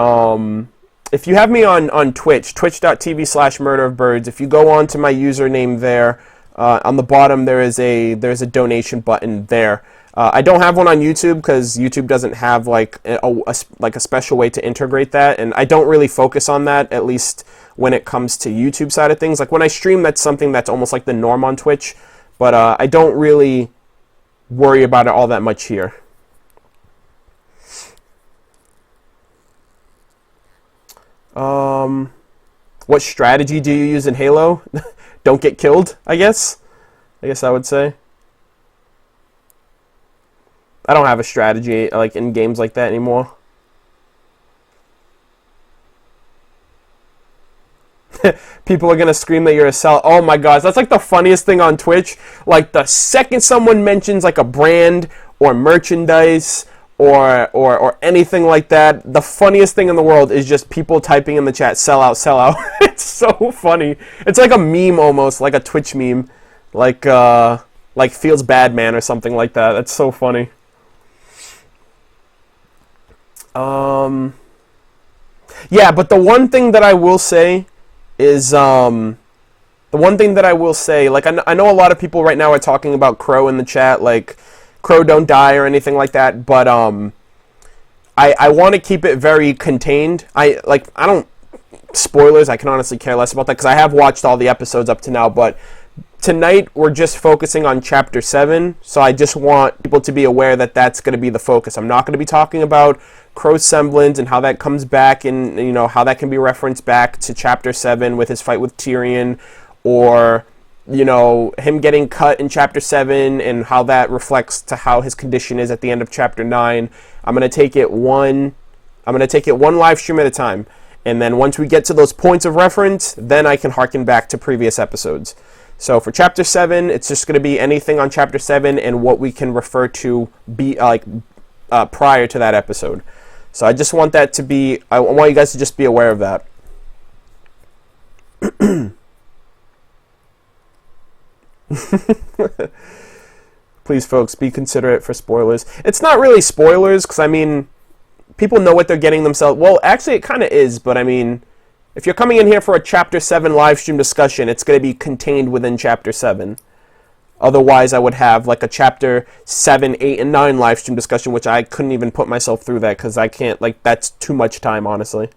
if you have me on Twitch, twitch.tv/MurderofBirds, if you go on to my username there, on the bottom there's a donation button there. I don't have one on YouTube because YouTube doesn't have like a special way to integrate that, and I don't really focus on that, at least when it comes to YouTube side of things. Like when I stream, that's something that's almost like the norm on Twitch, but I don't really worry about it all that much here. What strategy do you use in Halo? Don't get killed, I guess I would say. I don't have a strategy like in games like that anymore. People are gonna scream that you're a sell. Oh my gosh, that's like the funniest thing on Twitch. Like the second someone mentions like a brand or merchandise or anything like that, the funniest thing in the world is just people typing in the chat, sell out, sell out. It's so funny. It's like a meme almost, like a Twitch meme. Like Feels Bad Man or something like that. That's so funny. Yeah, but the one thing that I will say is, like, I know a lot of people right now are talking about Crow in the chat, like, Crow don't die or anything like that, but, I want to keep it very contained. Spoilers, I can honestly care less about that, because I have watched all the episodes up to now, but tonight we're just focusing on Chapter 7, so I just want people to be aware that that's going to be the focus. I'm not going to be talking about Crow's semblance and how that comes back, and how that can be referenced back to Chapter 7 with his fight with Tyrion, or him getting cut in Chapter 7 and how that reflects to how his condition is at the end of Chapter 9. I'm going to take it one live stream at a time, and then once we get to those points of reference, then I can harken back to previous episodes. So for Chapter 7, it's just going to be anything on Chapter 7 and what we can refer to be prior to that episode. So I just want that to be, I want you guys to just be aware of that. Please, folks, be considerate for spoilers. It's not really spoilers, because, people know what they're getting themselves. Well, actually, it kind of is, but, if you're coming in here for a Chapter 7 live stream discussion, it's going to be contained within Chapter 7. Otherwise, I would have like a Chapter 7, 8, and 9 live stream discussion, which I couldn't even put myself through that because I can't, that's too much time, honestly.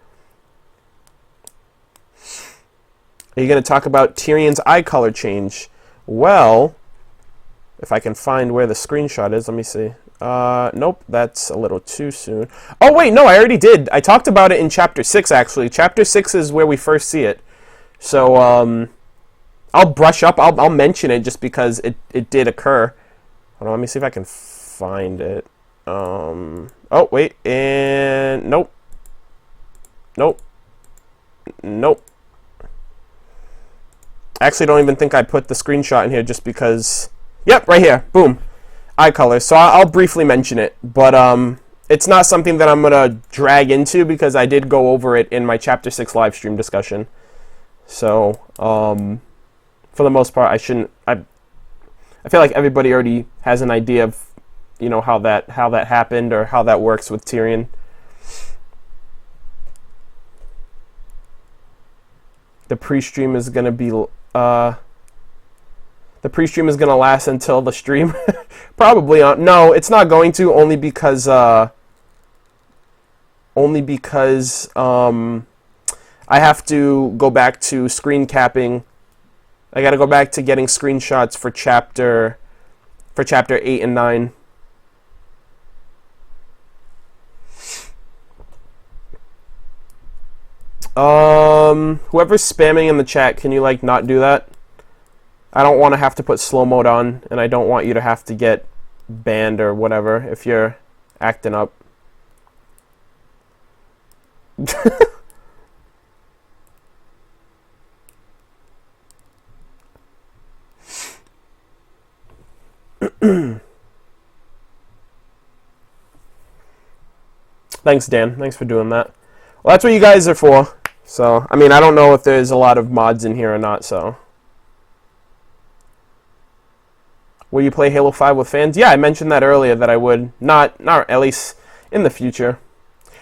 Are you going to talk about Tyrion's eye color change? Well, if I can find where the screenshot is, let me see. Nope, that's a little too soon. Oh, wait, no, I already did. I talked about it in Chapter 6, actually. Chapter 6 is where we first see it. So, I'll brush up. I'll mention it just because it did occur. Hold on, let me see if I can find it. Oh, wait, and nope. Nope. I actually don't even think I put the screenshot in here just because... Yep, right here. Boom. Eye color. So I'll briefly mention it, but it's not something that I'm going to drag into because I did go over it in my Chapter 6 live stream discussion. So, for the most part, I feel like everybody already has an idea of, how that happened or how that works with Tyrion. The pre-stream is going to be The pre-stream is going to last until the stream. Probably. No, it's not going to, only because I have to go back to screen capping. I got to go back to getting screenshots for chapter 8 and 9. Whoever's spamming in the chat, can you like not do that? I don't want to have to put slow mode on, and I don't want you to have to get banned or whatever if you're acting up. Thanks, Dan. Thanks for doing that. Well, that's what you guys are for. So, I mean, I don't know if there's a lot of mods in here or not, so. Will you play Halo 5 with fans? Yeah, I mentioned that earlier that I would. Not at least in the future.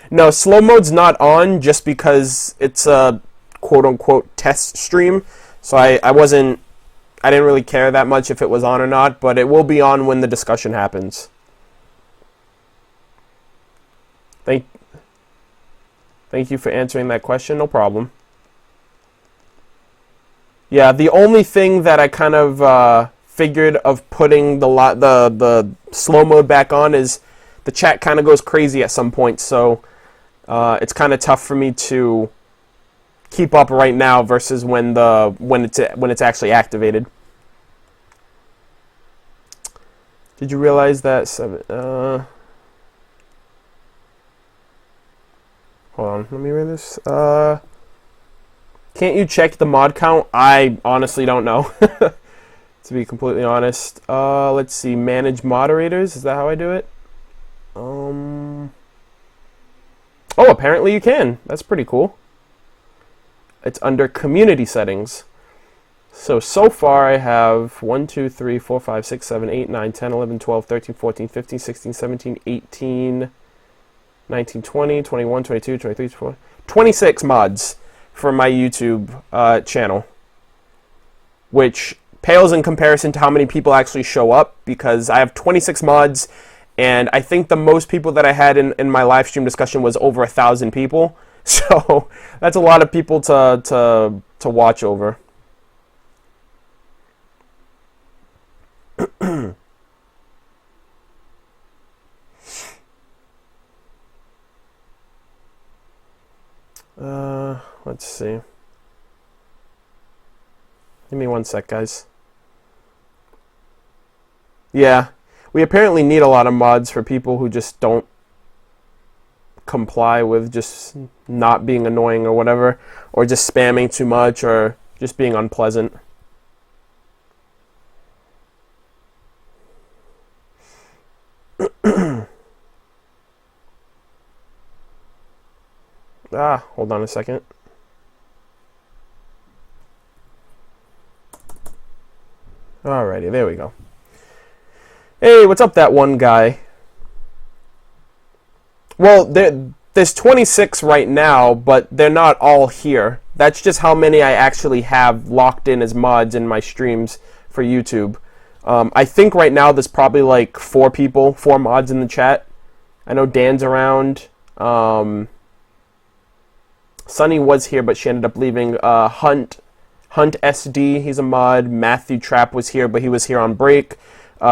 No, slow mode's not on just because it's a quote-unquote test stream. So I didn't really care that much if it was on or not, but it will be on when the discussion happens. Thank you for answering that question. No problem. Yeah, the only thing that I kind of figured of putting the slow mode back on is the chat kind of goes crazy at some point, so it's kind of tough for me to keep up right now versus when it's actually activated. Did you realize that hold on, let me read this. Can't you check the mod count? I honestly don't know. To be completely honest. Let's see. Manage moderators. Is that how I do it? Oh, apparently you can. That's pretty cool. It's under community settings. So far I have 1, 2, 3, 4, 5, 6, 7, 8, 9, 10, 11, 12, 13, 14, 15, 16, 17, 18, 19, 20, 21, 22, 23, 24, 26 mods for my YouTube channel. Which pales in comparison to how many people actually show up, because I have 26 mods, and I think the most people that I had in my live stream discussion was over 1,000 people. So that's a lot of people to watch over. Let's see. Give me one sec, guys. Yeah, we apparently need a lot of mods for people who just don't comply with just not being annoying or whatever, or just spamming too much, or just being unpleasant. Hold on a second. Alrighty, there we go. Hey, what's up, that one guy? Well, there's 26 right now, but they're not all here. That's just how many I actually have locked in as mods in my streams for YouTube. I think right now there's probably like 4 mods in the chat. I know Dan's around. Sunny was here, but she ended up leaving. Hunt SD, he's a mod. Matthew Trapp was here, but he was here on break.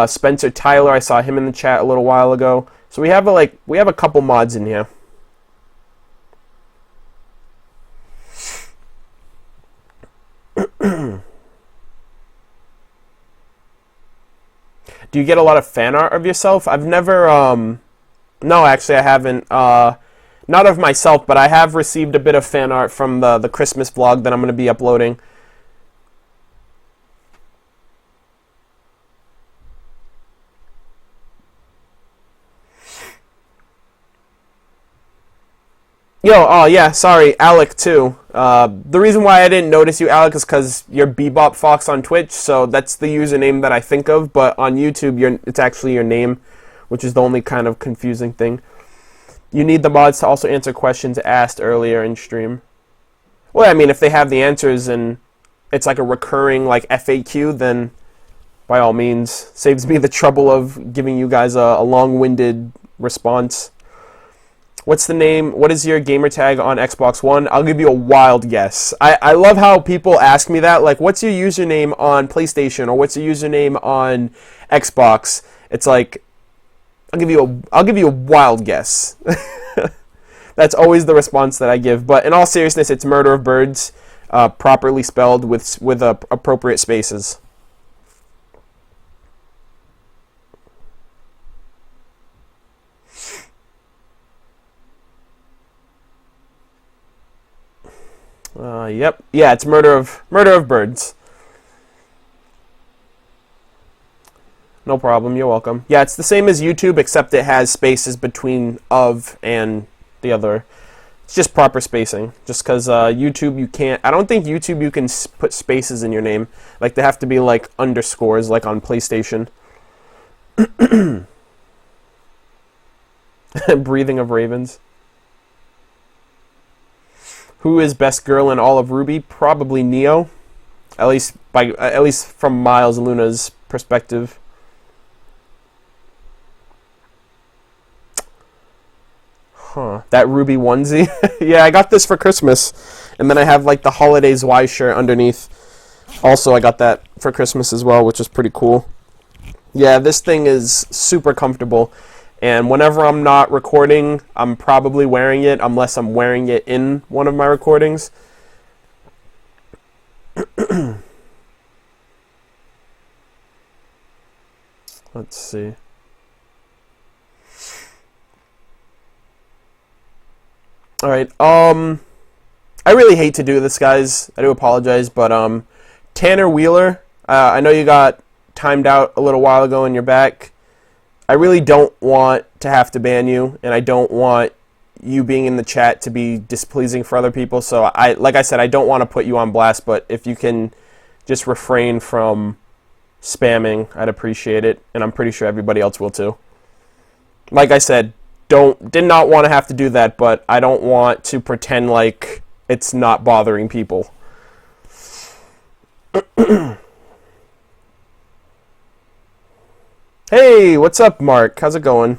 Spencer Tyler, I saw him in the chat a little while ago. So we have a couple mods in here. Do you get a lot of fan art of yourself? I've never no, actually I haven't. Not of myself, but I have received a bit of fan art from the Christmas vlog that I'm going to be uploading. Yo, oh yeah, sorry, Alec too. The reason why I didn't notice you, Alec, is because you're Bebop Fox on Twitch, so that's the username that I think of, but on YouTube, it's actually your name, which is the only kind of confusing thing. You need the mods to also answer questions asked earlier in stream. Well, I mean, if they have the answers and it's like a recurring like FAQ, then by all means. Saves me the trouble of giving you guys a long-winded response. What's the name? What is your gamer tag on Xbox One? I'll give you a wild guess. I love how people ask me that, like, what's your username on PlayStation, or what's your username on Xbox? It's like, I'll give you a wild guess. That's always the response that I give. But in all seriousness, it's MurderofBirds, properly spelled with appropriate spaces. Yep. Yeah, it's MurderofBirds. No problem. You're welcome. Yeah, it's the same as YouTube, except it has spaces between of and the other. It's just proper spacing. Just because YouTube, you can't. I don't think YouTube you can put spaces in your name. Like, they have to be like underscores, like on PlayStation. Breathing of ravens. Who is best girl in all of Ruby? Probably Neo, at least from Miles Luna's perspective. Huh? That Ruby onesie. Yeah, I got this for Christmas, and then I have like the Holidays Y shirt underneath. Also, I got that for Christmas as well, which is pretty cool. Yeah, this thing is super comfortable. And whenever I'm not recording, I'm probably wearing it, unless I'm wearing it in one of my recordings. Let's see. All right. I really hate to do this, guys. I do apologize, but Tanner Wheeler, I know you got timed out a little while ago and you're back. I really don't want to have to ban you, and I don't want you being in the chat to be displeasing for other people. So like I said, I don't want to put you on blast, but if you can just refrain from spamming, I'd appreciate it, and I'm pretty sure everybody else will too. Like I said, did not want to have to do that, but I don't want to pretend like it's not bothering people. Hey, what's up, Mark? How's it going?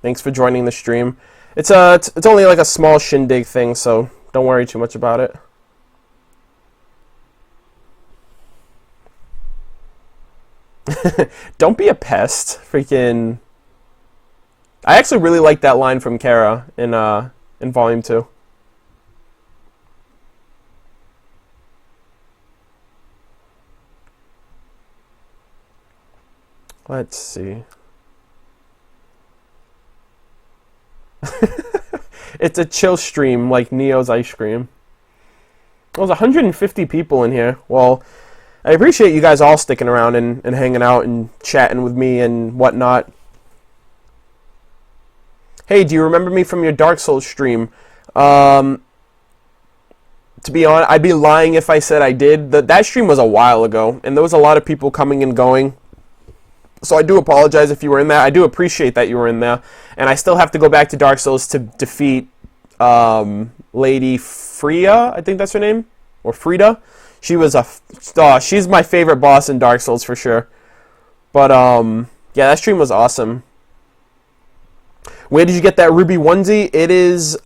Thanks for joining the stream. It's only like a small shindig thing, so don't worry too much about it. Don't be a pest. Freaking. I actually really like that line from Kara in Volume 2. Let's see. It's a chill stream like Neo's ice cream. There's 150 people in here. Well, I appreciate you guys all sticking around and hanging out and chatting with me and whatnot. Hey, do you remember me from your Dark Souls stream? To be honest, I'd be lying if I said I did. That stream was a while ago, and there was a lot of people coming and going. So I do apologize if you were in there. I do appreciate that you were in there. And I still have to go back to Dark Souls to defeat Lady Freya, I think that's her name. Or Frida. She was she's my favorite boss in Dark Souls for sure. But yeah, that stream was awesome. Where did you get that Ruby onesie? It is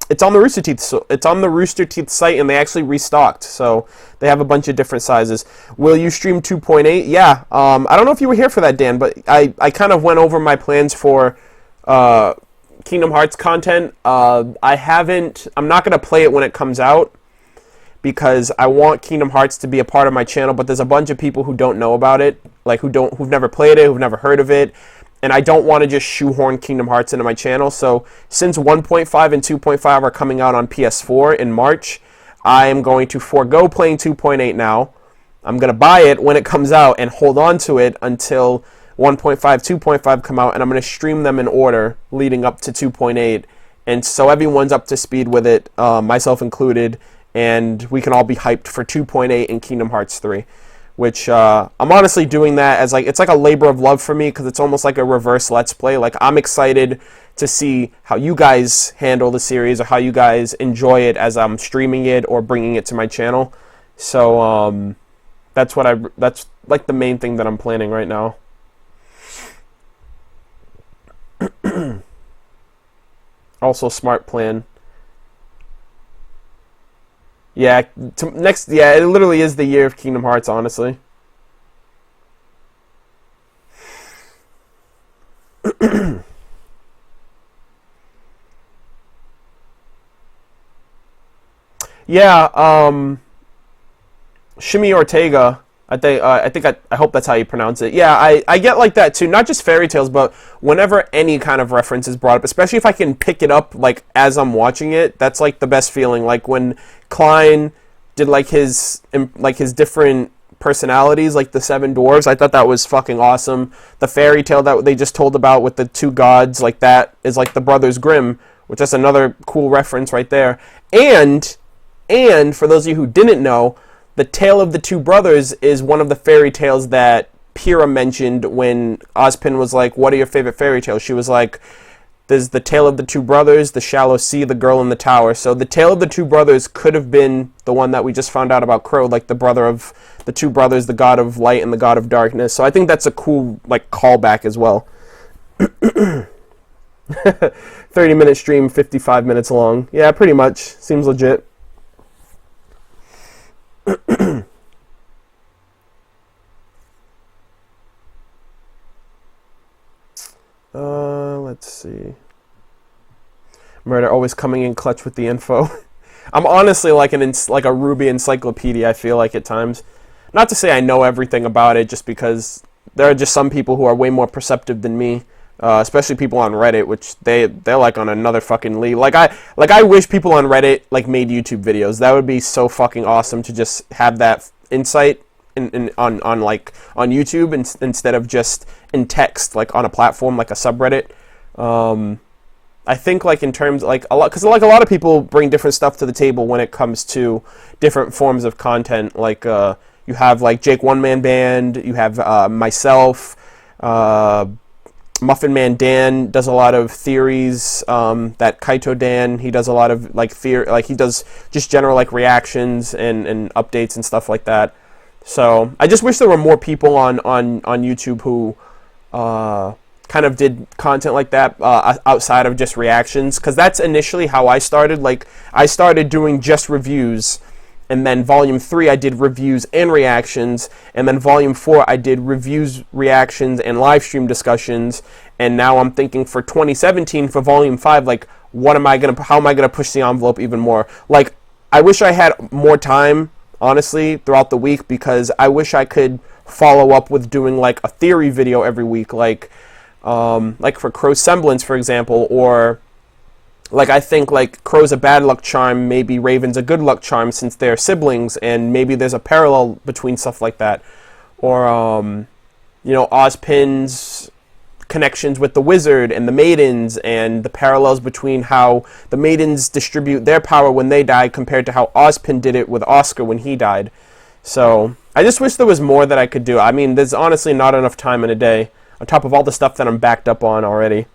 it's on the Rooster Teeth. So it's on the Rooster Teeth site, and they actually restocked. So they have a bunch of different sizes. Will you stream 2.8? Yeah. I don't know if you were here for that, Dan, but I kind of went over my plans for Kingdom Hearts content. I'm not going to play it when it comes out because I want Kingdom Hearts to be a part of my channel. But there's a bunch of people who don't know about it, like who've never played it, who've never heard of it. And I don't want to just shoehorn Kingdom Hearts into my channel. So since 1.5 and 2.5 are coming out on PS4 in March, I am going to forego playing 2.8 now. I'm going to buy it when it comes out and hold on to it until 1.5, 2.5 come out. And I'm going to stream them in order leading up to 2.8. And so everyone's up to speed with it, myself included. And we can all be hyped for 2.8 and Kingdom Hearts 3. Which I'm honestly doing that as it's like a labor of love for me because it's almost like a reverse Let's Play. Like, I'm excited to see how you guys handle the series or how you guys enjoy it as I'm streaming it or bringing it to my channel. So that's like the main thing that I'm planning right now. Also, smart plan. Yeah, yeah, it literally is the year of Kingdom Hearts, honestly. Yeah, Shimmy Ortega. I hope that's how you pronounce it. Yeah, I get like that too. Not just fairy tales, but whenever any kind of reference is brought up, especially if I can pick it up like as I'm watching it, that's like the best feeling. Like when Klein did like his different personalities, like the seven dwarves. I thought that was fucking awesome. The fairy tale that they just told about with the two gods, like that is like the Brothers Grimm, which is another cool reference right there. And for those of you who didn't know, the Tale of the Two Brothers is one of the fairy tales that Pyrrha mentioned when Ozpin was like, what are your favorite fairy tales? She was like, there's the Tale of the Two Brothers, the Shallow Sea, the Girl in the Tower. So the Tale of the Two Brothers could have been the one that we just found out about Crow, like the brother of the two brothers, the god of light and the god of darkness. So I think that's a cool like callback as well. 30-minute stream, 55 minutes long. Yeah, pretty much. Seems legit. Let's see. Murder always coming in clutch with the info. I'm honestly like a Ruby encyclopedia, I feel like at times. Not to say I know everything about it, just because there are just some people who are way more perceptive than me. Especially people on Reddit, which they're like on another fucking league. Like I wish people on Reddit like made YouTube videos. That would be so fucking awesome to just have that insight on YouTube instead of just in text, like on a platform like a subreddit. I think like in terms like a lot, because like a lot of people bring different stuff to the table when it comes to different forms of content. Like you have like Jake One Man Band, you have myself. Muffin Man Dan does a lot of theories. That Kaito Dan, he does a lot of like he does just general like reactions and updates and stuff like that. So I just wish there were more people on YouTube who kind of did content like that outside of just reactions, because that's initially how I started. Like I started doing just reviews. And then Volume 3, I did reviews and reactions. And then Volume 4, I did reviews, reactions, and live stream discussions. And now I'm thinking for 2017, for Volume 5, like, how am I gonna push the envelope even more? Like, I wish I had more time, honestly, throughout the week, because I wish I could follow up with doing, like, a theory video every week. Like for Crow's Semblance, for example, or... Like, I think, like, Crow's a bad luck charm, maybe Raven's a good luck charm since they're siblings, and maybe there's a parallel between stuff like that. Or, Ozpin's connections with the wizard and the maidens, and the parallels between how the maidens distribute their power when they die compared to how Ozpin did it with Oscar when he died. So, I just wish there was more that I could do. I mean, there's honestly not enough time in a day, on top of all the stuff that I'm backed up on already.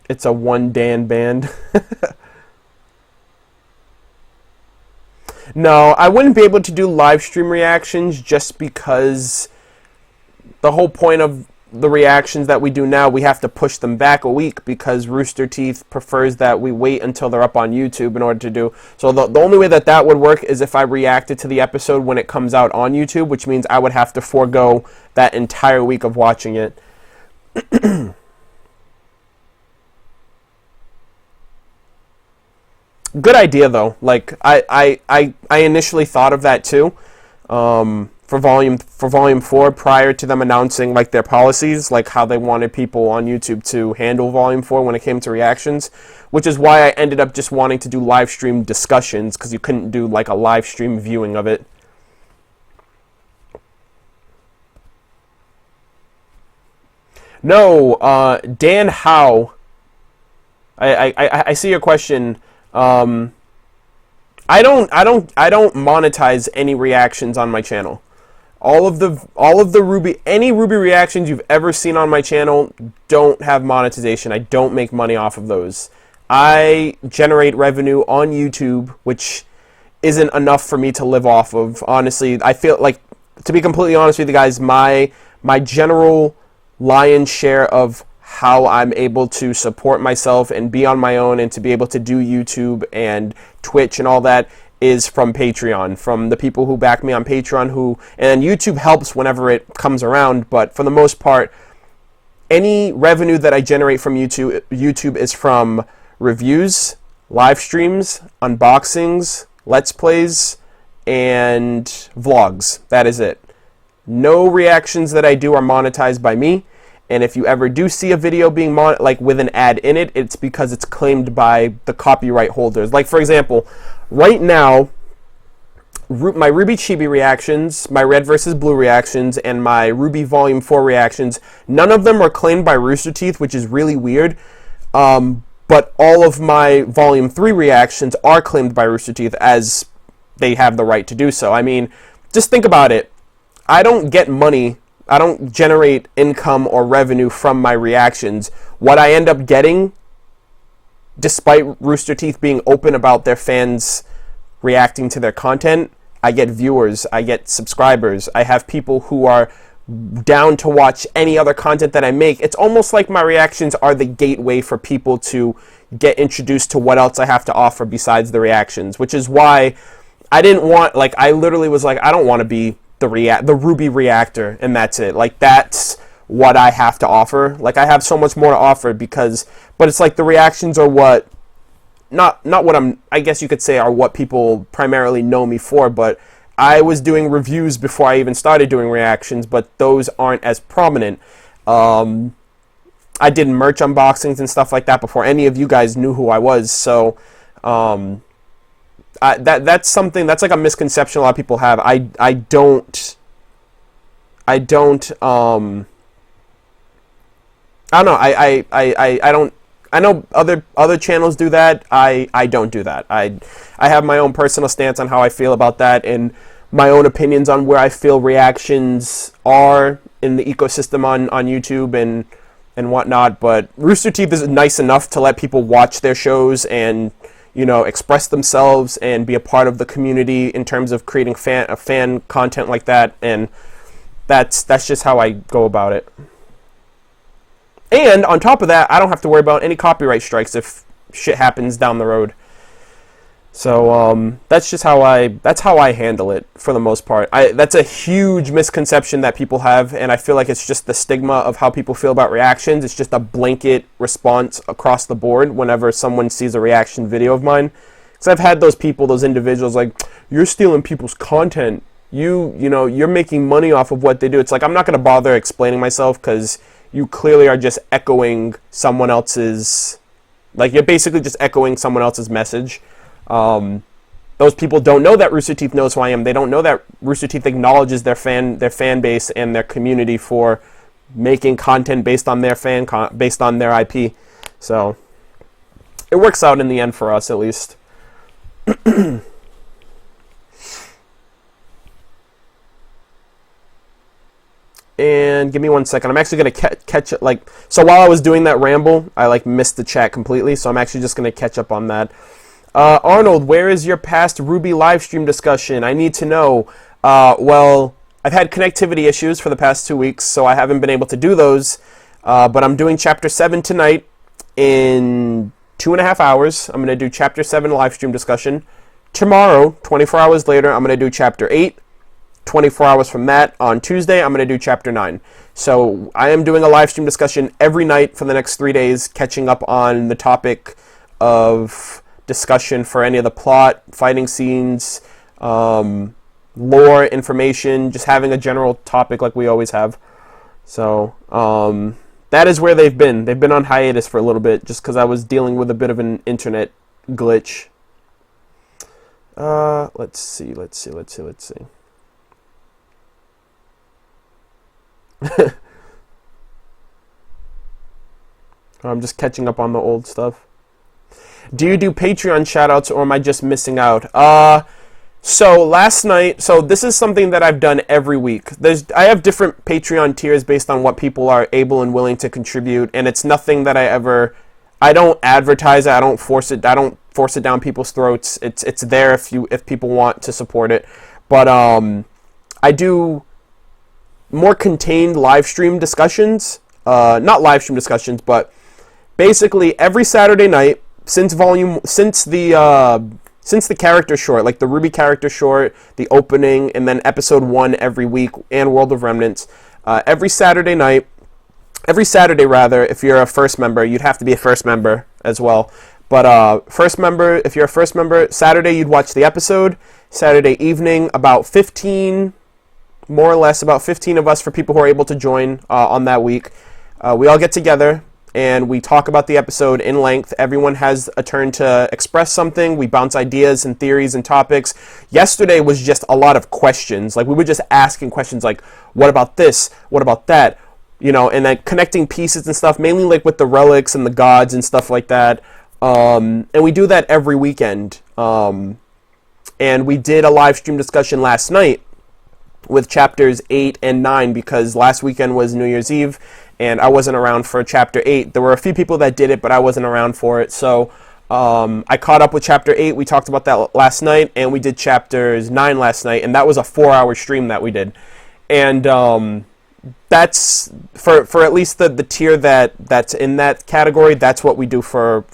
It's a one Dan band. No, I wouldn't be able to do live stream reactions just because the whole point of the reactions that we do now, we have to push them back a week because Rooster Teeth prefers that we wait until they're up on YouTube in order to do. So the only way that would work is if I reacted to the episode when it comes out on YouTube, which means I would have to forego that entire week of watching it. Good idea though. Like I initially thought of that too. For volume 4, prior to them announcing like their policies, like how they wanted people on YouTube to handle volume 4 when it came to reactions, which is why I ended up just wanting to do live stream discussions, because you couldn't do like a live stream viewing of it. No, Dan Howe. I see your question. I don't monetize any reactions on my channel. Any Ruby reactions you've ever seen on my channel don't have monetization. I don't make money off of those. I generate revenue on YouTube, which isn't enough for me to live off of. Honestly, I feel like, to be completely honest with you guys, my general lion's share of how I'm able to support myself and be on my own and to be able to do YouTube and Twitch and all that is from Patreon, from the people who back me on Patreon, and YouTube helps whenever it comes around, but for the most part, any revenue that I generate from YouTube is from reviews, live streams, unboxings, Let's Plays, and vlogs. That is it. No reactions that I do are monetized by me, and if you ever do see a video being with an ad in it, it's because it's claimed by the copyright holders. Like, for example, right now, my Ruby Chibi reactions, my Red vs. Blue reactions, and my Ruby Volume 4 reactions, none of them are claimed by Rooster Teeth, which is really weird. But all of my Volume 3 reactions are claimed by Rooster Teeth, as they have the right to do so. I mean, just think about it. I don't get money. I don't generate income or revenue from my reactions. What I end up getting, despite Rooster Teeth being open about their fans reacting to their content, I get viewers, I get subscribers, I have people who are down to watch any other content that I make. It's almost like my reactions are the gateway for people to get introduced to what else I have to offer besides the reactions, which is why I didn't want, like, I literally was like, I don't want to be the Ruby reactor, and that's it. Like, that's what I have to offer. Like, I have so much more to offer but it's like the reactions are what, not what I guess you could say are what people primarily know me for, but I was doing reviews before I even started doing reactions, but those aren't as prominent. I did merch unboxings and stuff like that before any of you guys knew who I was, so that's something, that's like a misconception a lot of people have. I don't know. I know other channels do that. I don't do that. I have my own personal stance on how I feel about that, and my own opinions on where I feel reactions are in the ecosystem on YouTube and whatnot. But Rooster Teeth is nice enough to let people watch their shows and, you know, express themselves and be a part of the community in terms of creating fan content like that, and that's just how I go about it. And on top of that, I don't have to worry about any copyright strikes if shit happens down the road. So that's how I handle it for the most part. That's a huge misconception that people have, and I feel like it's just the stigma of how people feel about reactions. It's just a blanket response across the board whenever someone sees a reaction video of mine. Because I've had those individuals like, you're stealing people's content. You're making money off of what they do. It's like, I'm not going to bother explaining myself, because you clearly are just echoing someone else's, like, you're basically just echoing someone else's message. Those people don't know that Rooster Teeth knows who I am. They don't know that Rooster Teeth acknowledges their fan base and their community for making content based on their based on their IP. So it works out in the end for us, at least. And give me 1 second. I'm actually going to catch it. So while I was doing that ramble, I missed the chat completely. So I'm actually just going to catch up on that. Arnold, where is your past Ruby live stream discussion? I need to know. Well, I've had connectivity issues for the past 2 weeks, so I haven't been able to do those. But I'm doing Chapter 7 tonight in 2.5 hours. I'm going to do Chapter 7 live stream discussion. Tomorrow, 24 hours later, I'm going to do Chapter 8. 24 hours from that, on Tuesday, I'm going to do Chapter 9. So I am doing a live stream discussion every night for the next 3 days, catching up on the topic of discussion for any of the plot, fighting scenes, lore, information, just having a general topic like we always have. So that is where they've been. They've been on hiatus for a little bit just because I was dealing with a bit of an internet glitch. Let's see. I'm just catching up on the old stuff. Do you do Patreon shoutouts, or am I just missing out? So last night, so this is something that I've done every week. I have different Patreon tiers based on what people are able and willing to contribute, and it's nothing that I don't advertise it. I don't force it down people's throats. It's there if people want to support it. But I do more contained live stream discussions. Not live stream discussions, but basically every Saturday night since the character short, like the Ruby character short, the opening, and then episode 1 every week, and World of Remnants, every Saturday rather, if you're a first member, you'd have to be a first member as well. But if you're a first member, Saturday you'd watch the episode. Saturday evening, more or less about 15 of us for people who are able to join on that week. We all get together and we talk about the episode in length. Everyone has a turn to express something. We bounce ideas and theories and topics. Yesterday was just a lot of questions. Like, we were just asking questions like, what about this? What about that? You know, and then connecting pieces and stuff, mainly like with the relics and the gods and stuff like that. And we do that every weekend. And we did a live stream discussion last night with chapters 8 and 9 because last weekend was New Year's Eve and I wasn't around for chapter 8. There were a few people that did it, but I wasn't around for it. So I caught up with chapter 8. We talked about that last night, and we did chapters 9 last night, and that was a 4-hour stream that we did. And that's for at least the tier that's in that category. That's what we do for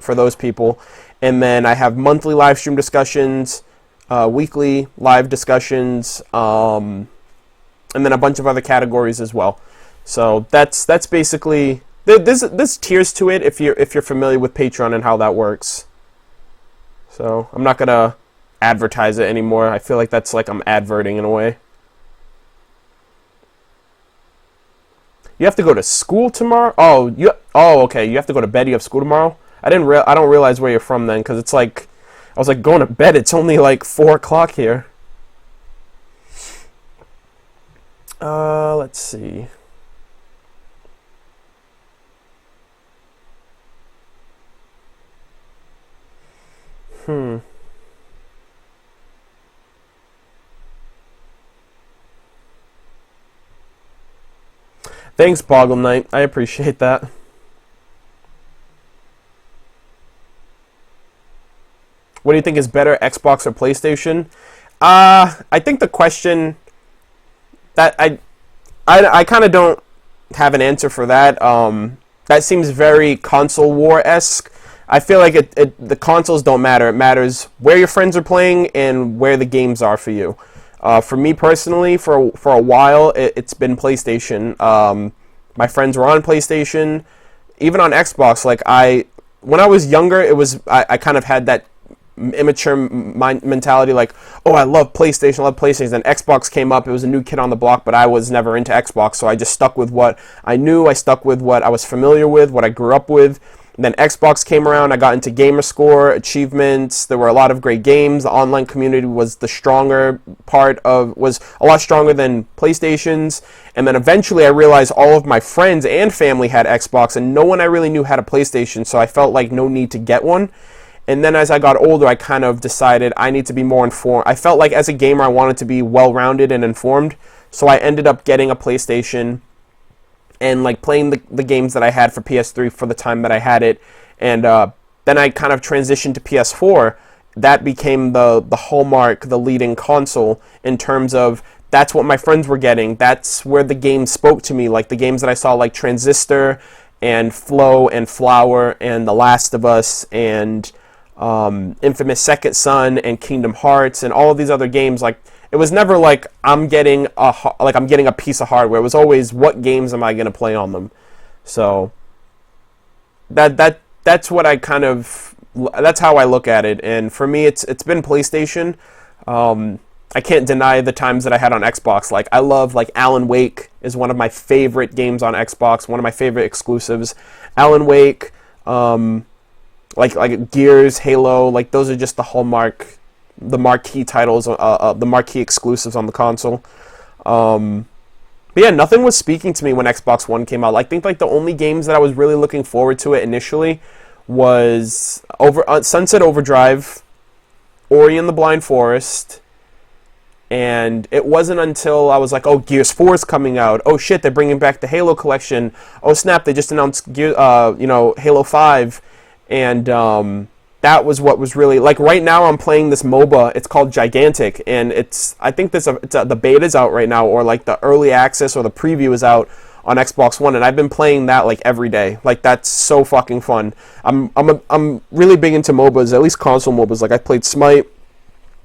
those people. And then I have monthly live stream discussions, weekly live discussions, and then a bunch of other categories as well. So that's basically there's tiers to it if you're familiar with Patreon and how that works. So I'm not gonna advertise it anymore. I feel like that's like I'm adverting in a way. You have to go to school tomorrow? Oh, okay. You have to go to bed. You have school tomorrow? I don't realize where you're from then, because it's like, I was like, going to bed. It's only like 4 o'clock here. Let's see. Thanks, Boggle Knight. I appreciate that. What do you think is better, Xbox or PlayStation? I think the question that I kind of don't have an answer for that. That seems very console war-esque. I feel like the consoles don't matter. It matters where your friends are playing and where the games are for you. For me personally, for a while, it's been PlayStation. My friends were on PlayStation, even on Xbox. Like when I was younger, I kind of had that immature mentality, like, oh, I love PlayStation. Then Xbox came up. It was a new kid on the block, but I was never into Xbox, so I just stuck with what I knew. I stuck with what I was familiar with, what I grew up with. And then Xbox came around. I got into Gamerscore, achievements. There were a lot of great games. The online community was was a lot stronger than PlayStation's. And then eventually I realized all of my friends and family had Xbox, and no one I really knew had a PlayStation, so I felt like no need to get one. And then as I got older, I kind of decided I need to be more informed. I felt like as a gamer, I wanted to be well-rounded and informed, so I ended up getting a PlayStation and like playing the games that I had for PS3 for the time that I had it. And then I kind of transitioned to PS4. That became the hallmark, the leading console in terms of that's what my friends were getting. That's where the games spoke to me, like the games that I saw, like Transistor and Flow and Flower and The Last of Us and Infamous Second Son and Kingdom Hearts and all of these other games. Like, it was never like I'm getting a piece of hardware. It was always, what games am I going to play on them? So that's what that's how I look at it. And for me, it's been PlayStation. I can't deny the times that I had on Xbox. Like, I love, like, Alan Wake is one of my favorite games on Xbox, one of my favorite exclusives. Alan Wake, like Gears, Halo, like those are just the marquee titles, the marquee exclusives on the console. But yeah, nothing was speaking to me when Xbox One came out. I think like the only games that I was really looking forward to it initially was Sunset Overdrive, Ori and the Blind Forest, and it wasn't until I was like, oh, Gears 4 is coming out. Oh shit, they're bringing back the Halo collection. Oh snap, they just announced Halo 5, and that was what was really like. Right now, I'm playing this MOBA. It's called Gigantic, and I think the beta's out right now, or like the early access or the preview is out on Xbox One, and I've been playing that like every day. Like that's so fucking fun. I'm really big into MOBAs, at least console MOBAs. Like I played Smite.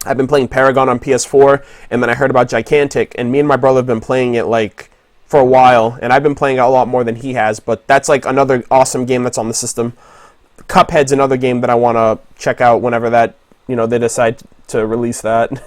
I've been playing Paragon on PS4, and then I heard about Gigantic, and me and my brother have been playing it like for a while, and I've been playing it a lot more than he has, but that's like another awesome game that's on the system. Cuphead's another game that I want to check out whenever that, they decide to release that.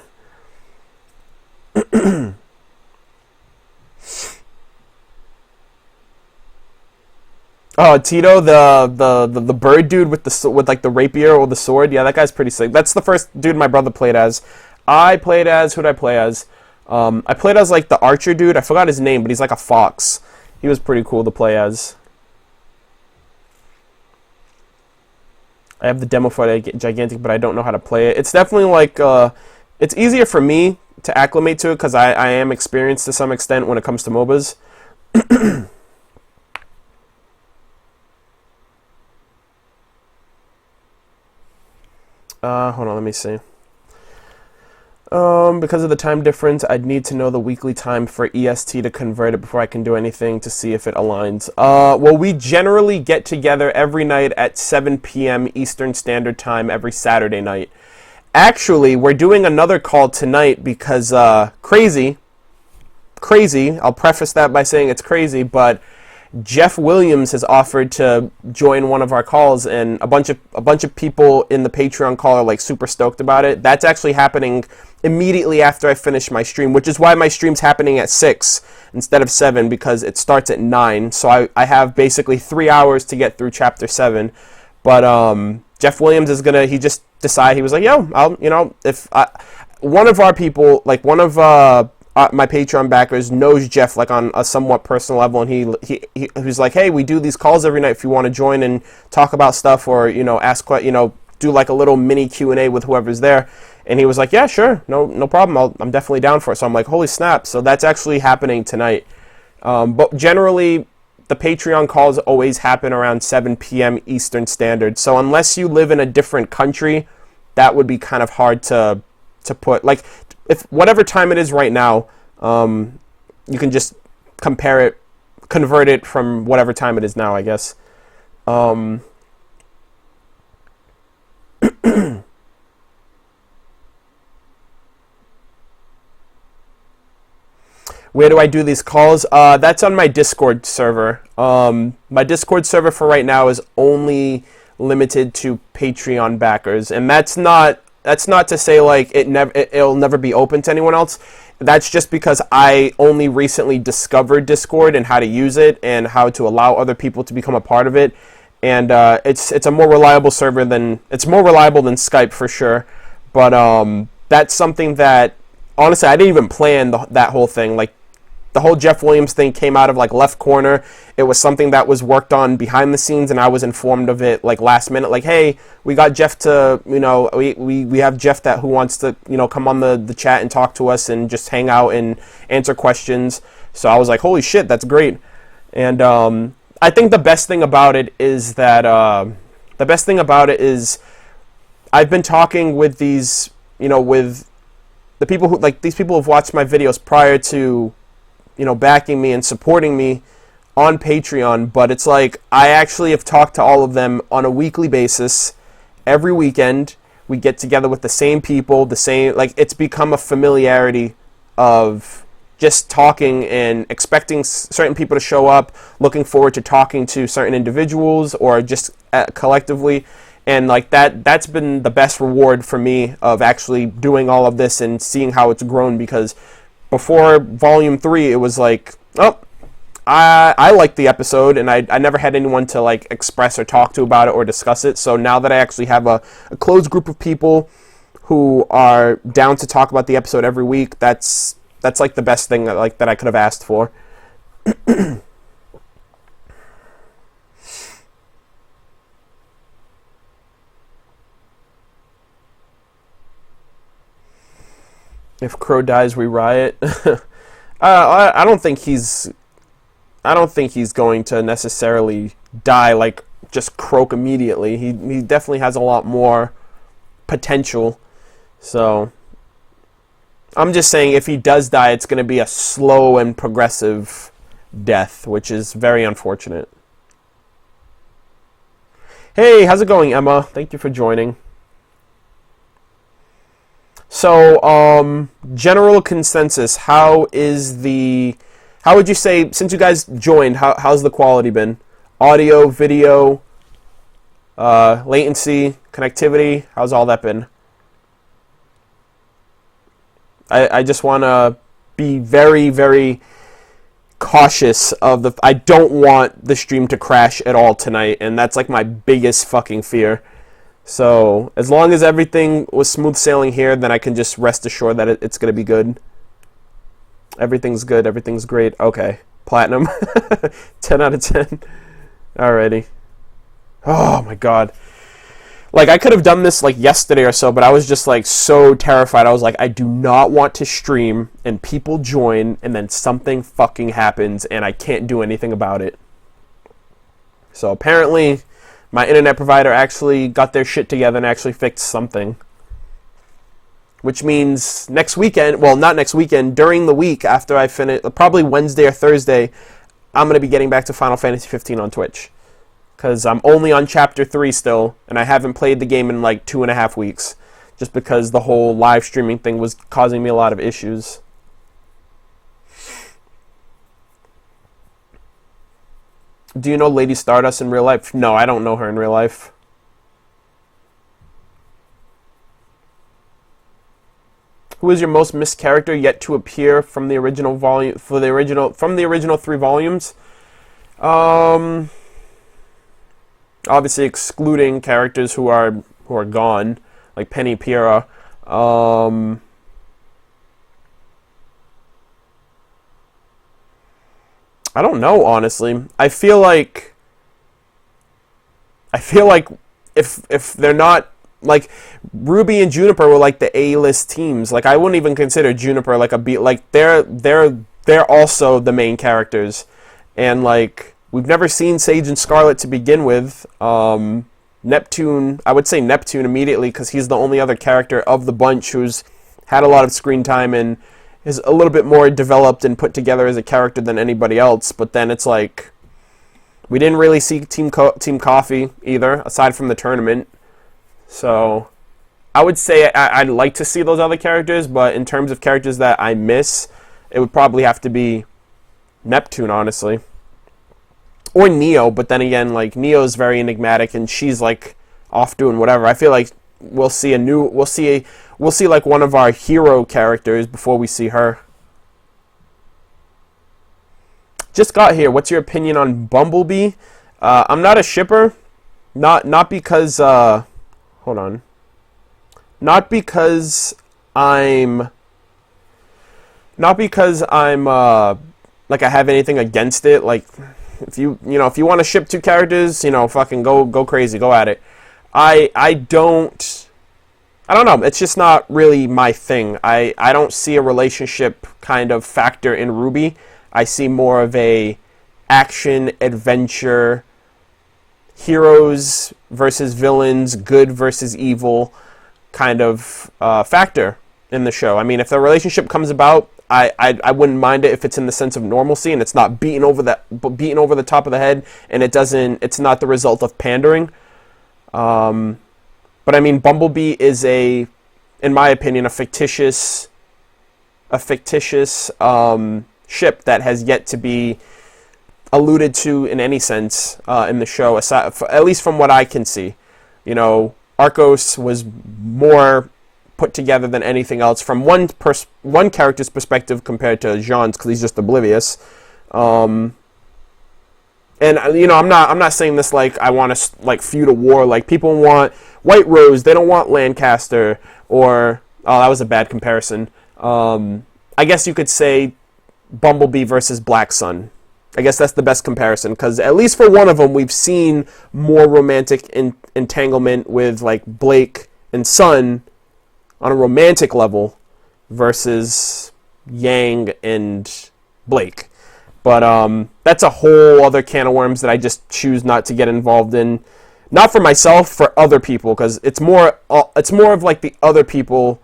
Oh, Tito, the bird dude with like the rapier or the sword. Yeah, that guy's pretty sick. That's the first dude my brother played as. Who did I play as? I played as like the archer dude. I forgot his name, but he's like a fox. He was pretty cool to play as. I have the demo for Gigantic, but I don't know how to play it. It's definitely like it's easier for me to acclimate to it because I am experienced to some extent when it comes to MOBAs. Hold on, let me see. Because of the time difference, I'd need to know the weekly time for EST to convert it before I can do anything to see if it aligns. Well, we generally get together every night at 7 p.m. Eastern Standard Time every Saturday night. Actually, we're doing another call tonight because, crazy, I'll preface that by saying it's crazy, but Jeff Williams has offered to join one of our calls, and a bunch of people in the Patreon call are like super stoked about it. That's actually happening immediately after I finish my stream, which is why my stream's happening at 6 instead of 7, because it starts at 9. So I have basically 3 hours to get through chapter 7. But Jeff Williams is gonna. He just decided, he was like, yo, one of our people, like one of my Patreon backers knows Jeff like on a somewhat personal level, and he was like, hey, we do these calls every night if you want to join and talk about stuff, or ask do like a little mini Q&A with whoever's there. And he was like, yeah, sure, no problem, I'm definitely down for it. So I'm like, holy snap. So that's actually happening tonight. But generally the Patreon calls always happen around 7 p.m. Eastern Standard. So unless you live in a different country, that would be kind of hard to put, like, if whatever time it is right now, you can just convert it from whatever time it is now, I guess. Where do I do these calls? That's on my Discord server. My Discord server for right now is only limited to Patreon backers, and that's not to say like it'll never be open to anyone else. That's just because I only recently discovered Discord and how to use it and how to allow other people to become a part of it. And it's a more reliable server than Skype for sure. But that's something that honestly I didn't even plan that whole thing. Like, the whole Jeff Williams thing came out of like left corner. It was something that was worked on behind the scenes, and I was informed of it like last minute. Like, hey, we got Jeff to, we have Jeff who wants to, come on the chat and talk to us and just hang out and answer questions. So I was like, holy shit, that's great. And I think the best thing about it is that I've been talking with these, with the people who, like, these people who've watched my videos prior to, backing me and supporting me on Patreon, but it's like I actually have talked to all of them on a weekly basis. Every weekend we get together with the same people, like, it's become a familiarity of just talking and expecting certain people to show up, looking forward to talking to certain individuals or just collectively. And like that's been the best reward for me of actually doing all of this and seeing how it's grown, because before Volume 3, it was like, oh, I liked the episode, and I never had anyone to like express or talk to about it or discuss it. So now that I actually have a closed group of people who are down to talk about the episode every week, that's like the best thing that I could have asked for. If Crow dies, we riot. I don't think he's. I don't think he's going to necessarily die, like just croak immediately. He definitely has a lot more potential. So I'm just saying, if he does die, it's going to be a slow and progressive death, which is very unfortunate. Hey, how's it going, Emma? Thank you for joining. So, general consensus, how would you say, since you guys joined, how's the quality been? Audio, video, latency, connectivity, how's all that been? I just want to be very, very cautious of I don't want the stream to crash at all tonight, and that's like my biggest fucking fear. So, as long as everything was smooth sailing here, then I can just rest assured that it's going to be good. Everything's good. Everything's great. Okay. Platinum. 10 out of 10. Alrighty. Oh, my God. Like, I could have done this, like, yesterday or so, but I was just, like, so terrified. I was like, I do not want to stream, and people join, and then something fucking happens, and I can't do anything about it. So, apparently, my internet provider actually got their shit together and actually fixed something. Which means next weekend, well, not next weekend, during the week after I finish, probably Wednesday or Thursday, I'm going to be getting back to Final Fantasy 15 on Twitch. Because I'm only on Chapter 3 still, and I haven't played the game in like 2.5 weeks. Just because the whole live streaming thing was causing me a lot of issues. Do you know Lady Stardust in real life? No, I don't know her in real life. Who is your most missed character yet to appear from the original volume from the original 3 volumes? Obviously excluding characters who are gone, like Penny Piera. I don't know, honestly. I feel like if they're not, like, Ruby and Juniper were like the A-list teams. Like, I wouldn't even consider Juniper like a B. Like, they're also the main characters, and like, we've never seen Sage and Scarlet to begin with. Neptune, I would say Neptune immediately, because he's the only other character of the bunch who's had a lot of screen time and is a little bit more developed and put together as a character than anybody else. But then it's like, we didn't really see Team Coffee either, aside from the tournament. So I would say I'd like to see those other characters, but in terms of characters that I miss, it would probably have to be Neptune, honestly. Or Neo, but then again, like, Neo's very enigmatic, and she's like off doing whatever. I feel like we'll see like one of our hero characters before we see her. Just got here. What's your opinion on Bumblebee? I'm not a shipper, not because hold on. Not because I'm like, I have anything against it. Like, if you want to ship 2 characters, fucking go crazy, go at it. I don't know. It's just not really my thing. I don't see a relationship kind of factor in Ruby. I see more of a action, adventure, heroes versus villains, good versus evil kind of factor in the show. I mean, if the relationship comes about, I wouldn't mind it if it's in the sense of normalcy and it's not beaten over the top of the head, and it's not the result of pandering. But I mean, Bumblebee is in my opinion, a fictitious ship that has yet to be alluded to in any sense in the show, at least from what I can see. Arcos was more put together than anything else from one character's perspective compared to Jean's, because he's just oblivious. And I'm not saying this like I want to like feud a war. Like, people want White Rose, they don't want Lancaster, or that was a bad comparison. I guess you could say Bumblebee versus Black Sun. I guess that's the best comparison, because at least for one of them, we've seen more romantic entanglement with like Blake and Sun on a romantic level versus Yang and Blake. But that's a whole other can of worms that I just choose not to get involved in. Not for myself, for other people, because it's more of like the other people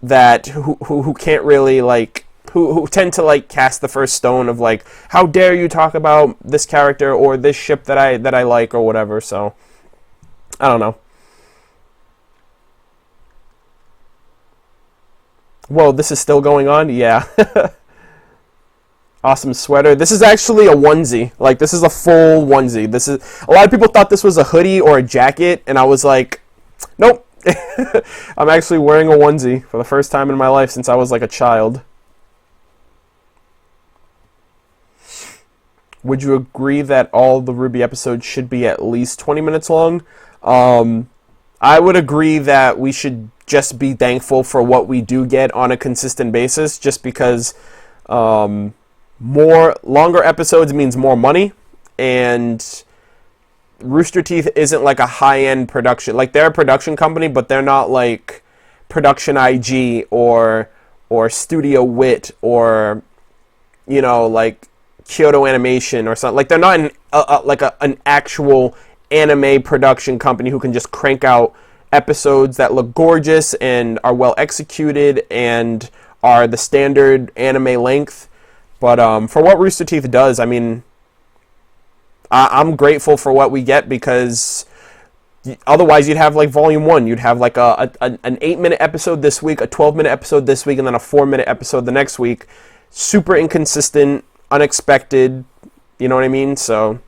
that who can't really like who tend to like cast the first stone of like, how dare you talk about this character or this ship that I like or whatever. So I don't know. Whoa, this is still going on? Yeah. Awesome sweater. This is actually a onesie. Like, this is a full onesie. This is, a lot of people thought this was a hoodie or a jacket, and I was like, nope. I'm actually wearing a onesie for the first time in my life since I was like a child. Would you agree that all the RWBY episodes should be at least 20 minutes long? I would agree that we should just be thankful for what we do get on a consistent basis, just because more longer episodes means more money, and Rooster Teeth isn't like a high-end production. Like, they're a production company, but they're not like Production IG or Studio Wit or, you know, like Kyoto Animation or something. Like, they're not an actual anime production company who can just crank out episodes that look gorgeous and are well executed and are the standard anime length. But for what Rooster Teeth does, I mean, I'm grateful for what we get, because otherwise you'd have like Volume 1. You'd have like an 8-minute episode this week, a 12-minute episode this week, and then a 4-minute episode the next week. Super inconsistent, unexpected, you know what I mean? So,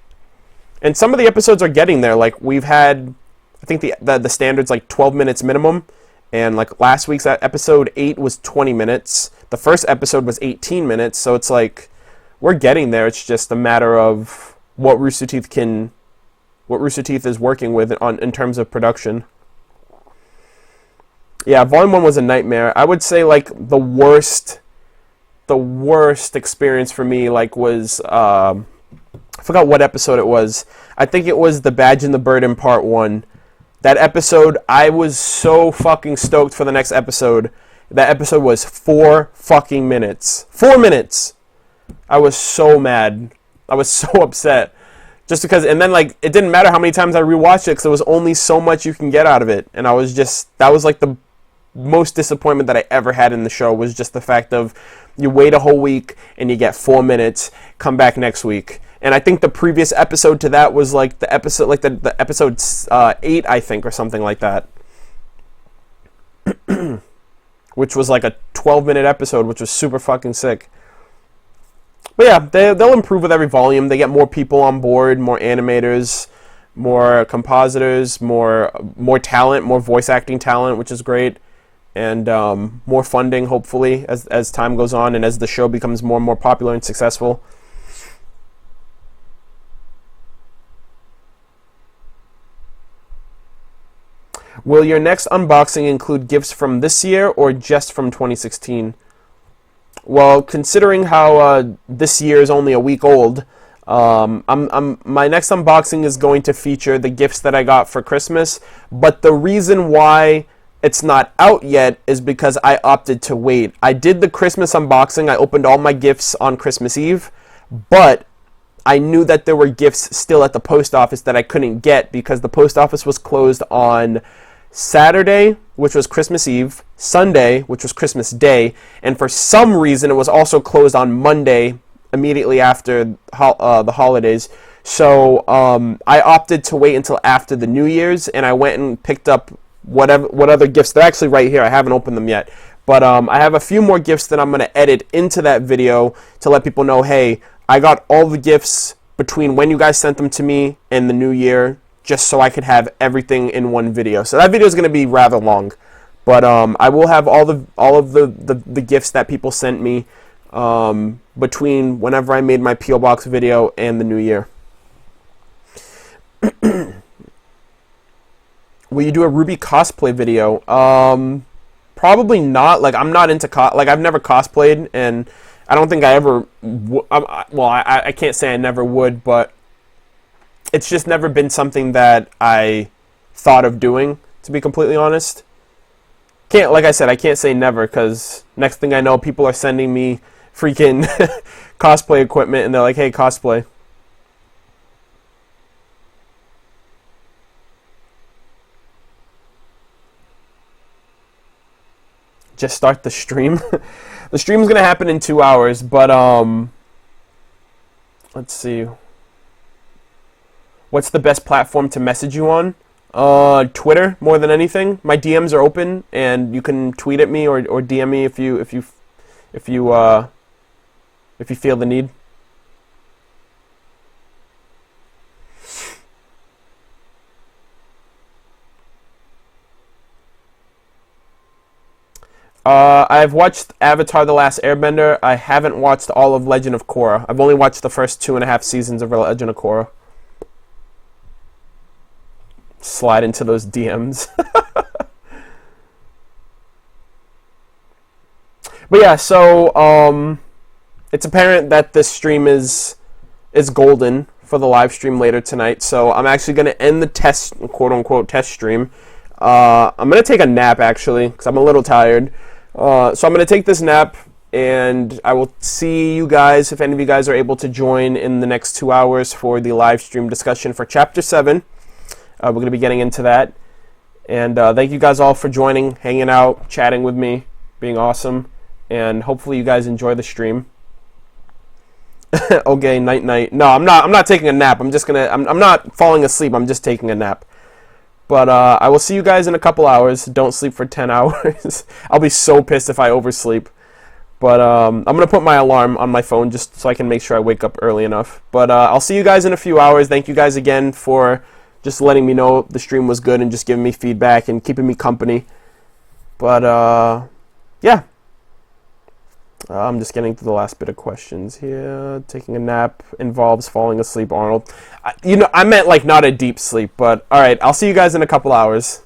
and some of the episodes are getting there. Like, we've had, I think the standard's like 12 minutes minimum. And like last week's episode 8 was 20 minutes. The first episode was 18 minutes. So it's like, we're getting there. It's just a matter of what Rooster Teeth is working with in terms of production. Yeah, Volume 1 was a nightmare. I would say like the worst experience for me like was, I forgot what episode it was. I think it was The Badge and the Bird in Part 1. That episode, I was so fucking stoked for the next episode. That episode was 4 fucking minutes. 4 minutes! I was so mad. I was so upset. Just because, and then like, it didn't matter how many times I rewatched it, because there was only so much you can get out of it. And I was just, that was like the most disappointment that I ever had in the show, was just the fact of, you wait a whole week and you get 4 minutes, come back next week. And I think the previous episode to that was like the episode, like the episode 8, I think, or something like that. Which was like a 12-minute episode, which was super fucking sick. But yeah, they'll improve with every volume. They get more people on board, more animators, more compositors, more talent, more voice acting talent, which is great. And more funding, hopefully, as time goes on and as the show becomes more and more popular and successful. Will your next unboxing include gifts from this year or just from 2016? Well, considering how this year is only a week old, my next unboxing is going to feature the gifts that I got for Christmas. But the reason why it's not out yet is because I opted to wait. I did the Christmas unboxing. I opened all my gifts on Christmas Eve, but I knew that there were gifts still at the post office that I couldn't get because the post office was closed on Saturday, which was Christmas Eve, Sunday, which was Christmas Day, and for some reason it was also closed on Monday immediately after the holidays. So I opted to wait until after the New Year's, and I went and picked up what other gifts. They're actually right here. I haven't opened them yet, but I have a few more gifts that I'm going to edit into that video to let people know, hey, I got all the gifts between when you guys sent them to me and the New Year, just so I could have everything in one video. So that video is going to be rather long, but I will have all of the gifts that people sent me between whenever I made my P.O. Box video and the New Year. Will you do a RWBY cosplay video? Probably not. Like, I'm not into like, I've never cosplayed, and I don't think I ever I can't say I never would, but it's just never been something that I thought of doing, to be completely honest. can't, like I said, I can't say never, because next thing I know, people are sending me freaking cosplay equipment, and they're like, hey, cosplay. Just start the stream. The stream's gonna happen in 2 hours, but let's see. What's the best platform to message you on? Twitter more than anything. My DMs are open, and you can tweet at me or DM me if you feel the need. I've watched Avatar: The Last Airbender. I haven't watched all of Legend of Korra. I've only watched the first 2.5 seasons of Legend of Korra. Slide into those DMs. But yeah, so it's apparent that this stream is golden for the live stream later tonight. So I'm actually going to end the test, quote unquote, test stream. I'm going to take a nap actually, because I'm a little tired. So I'm going to take this nap, and I will see you guys, if any of you guys are able to join in the next 2 hours for the live stream discussion for Chapter 7. We're going to be getting into that. And thank you guys all for joining, hanging out, chatting with me, being awesome. And hopefully you guys enjoy the stream. Okay, night night. No, I'm not taking a nap. I'm not falling asleep. I'm just taking a nap. But I will see you guys in a couple hours. Don't sleep for 10 hours. I'll be so pissed if I oversleep. But I'm going to put my alarm on my phone just so I can make sure I wake up early enough. But I'll see you guys in a few hours. Thank you guys again for just letting me know the stream was good and just giving me feedback and keeping me company. But yeah. I'm just getting to the last bit of questions here. Taking a nap involves falling asleep, Arnold. I meant like not a deep sleep, but all right. I'll see you guys in a couple hours.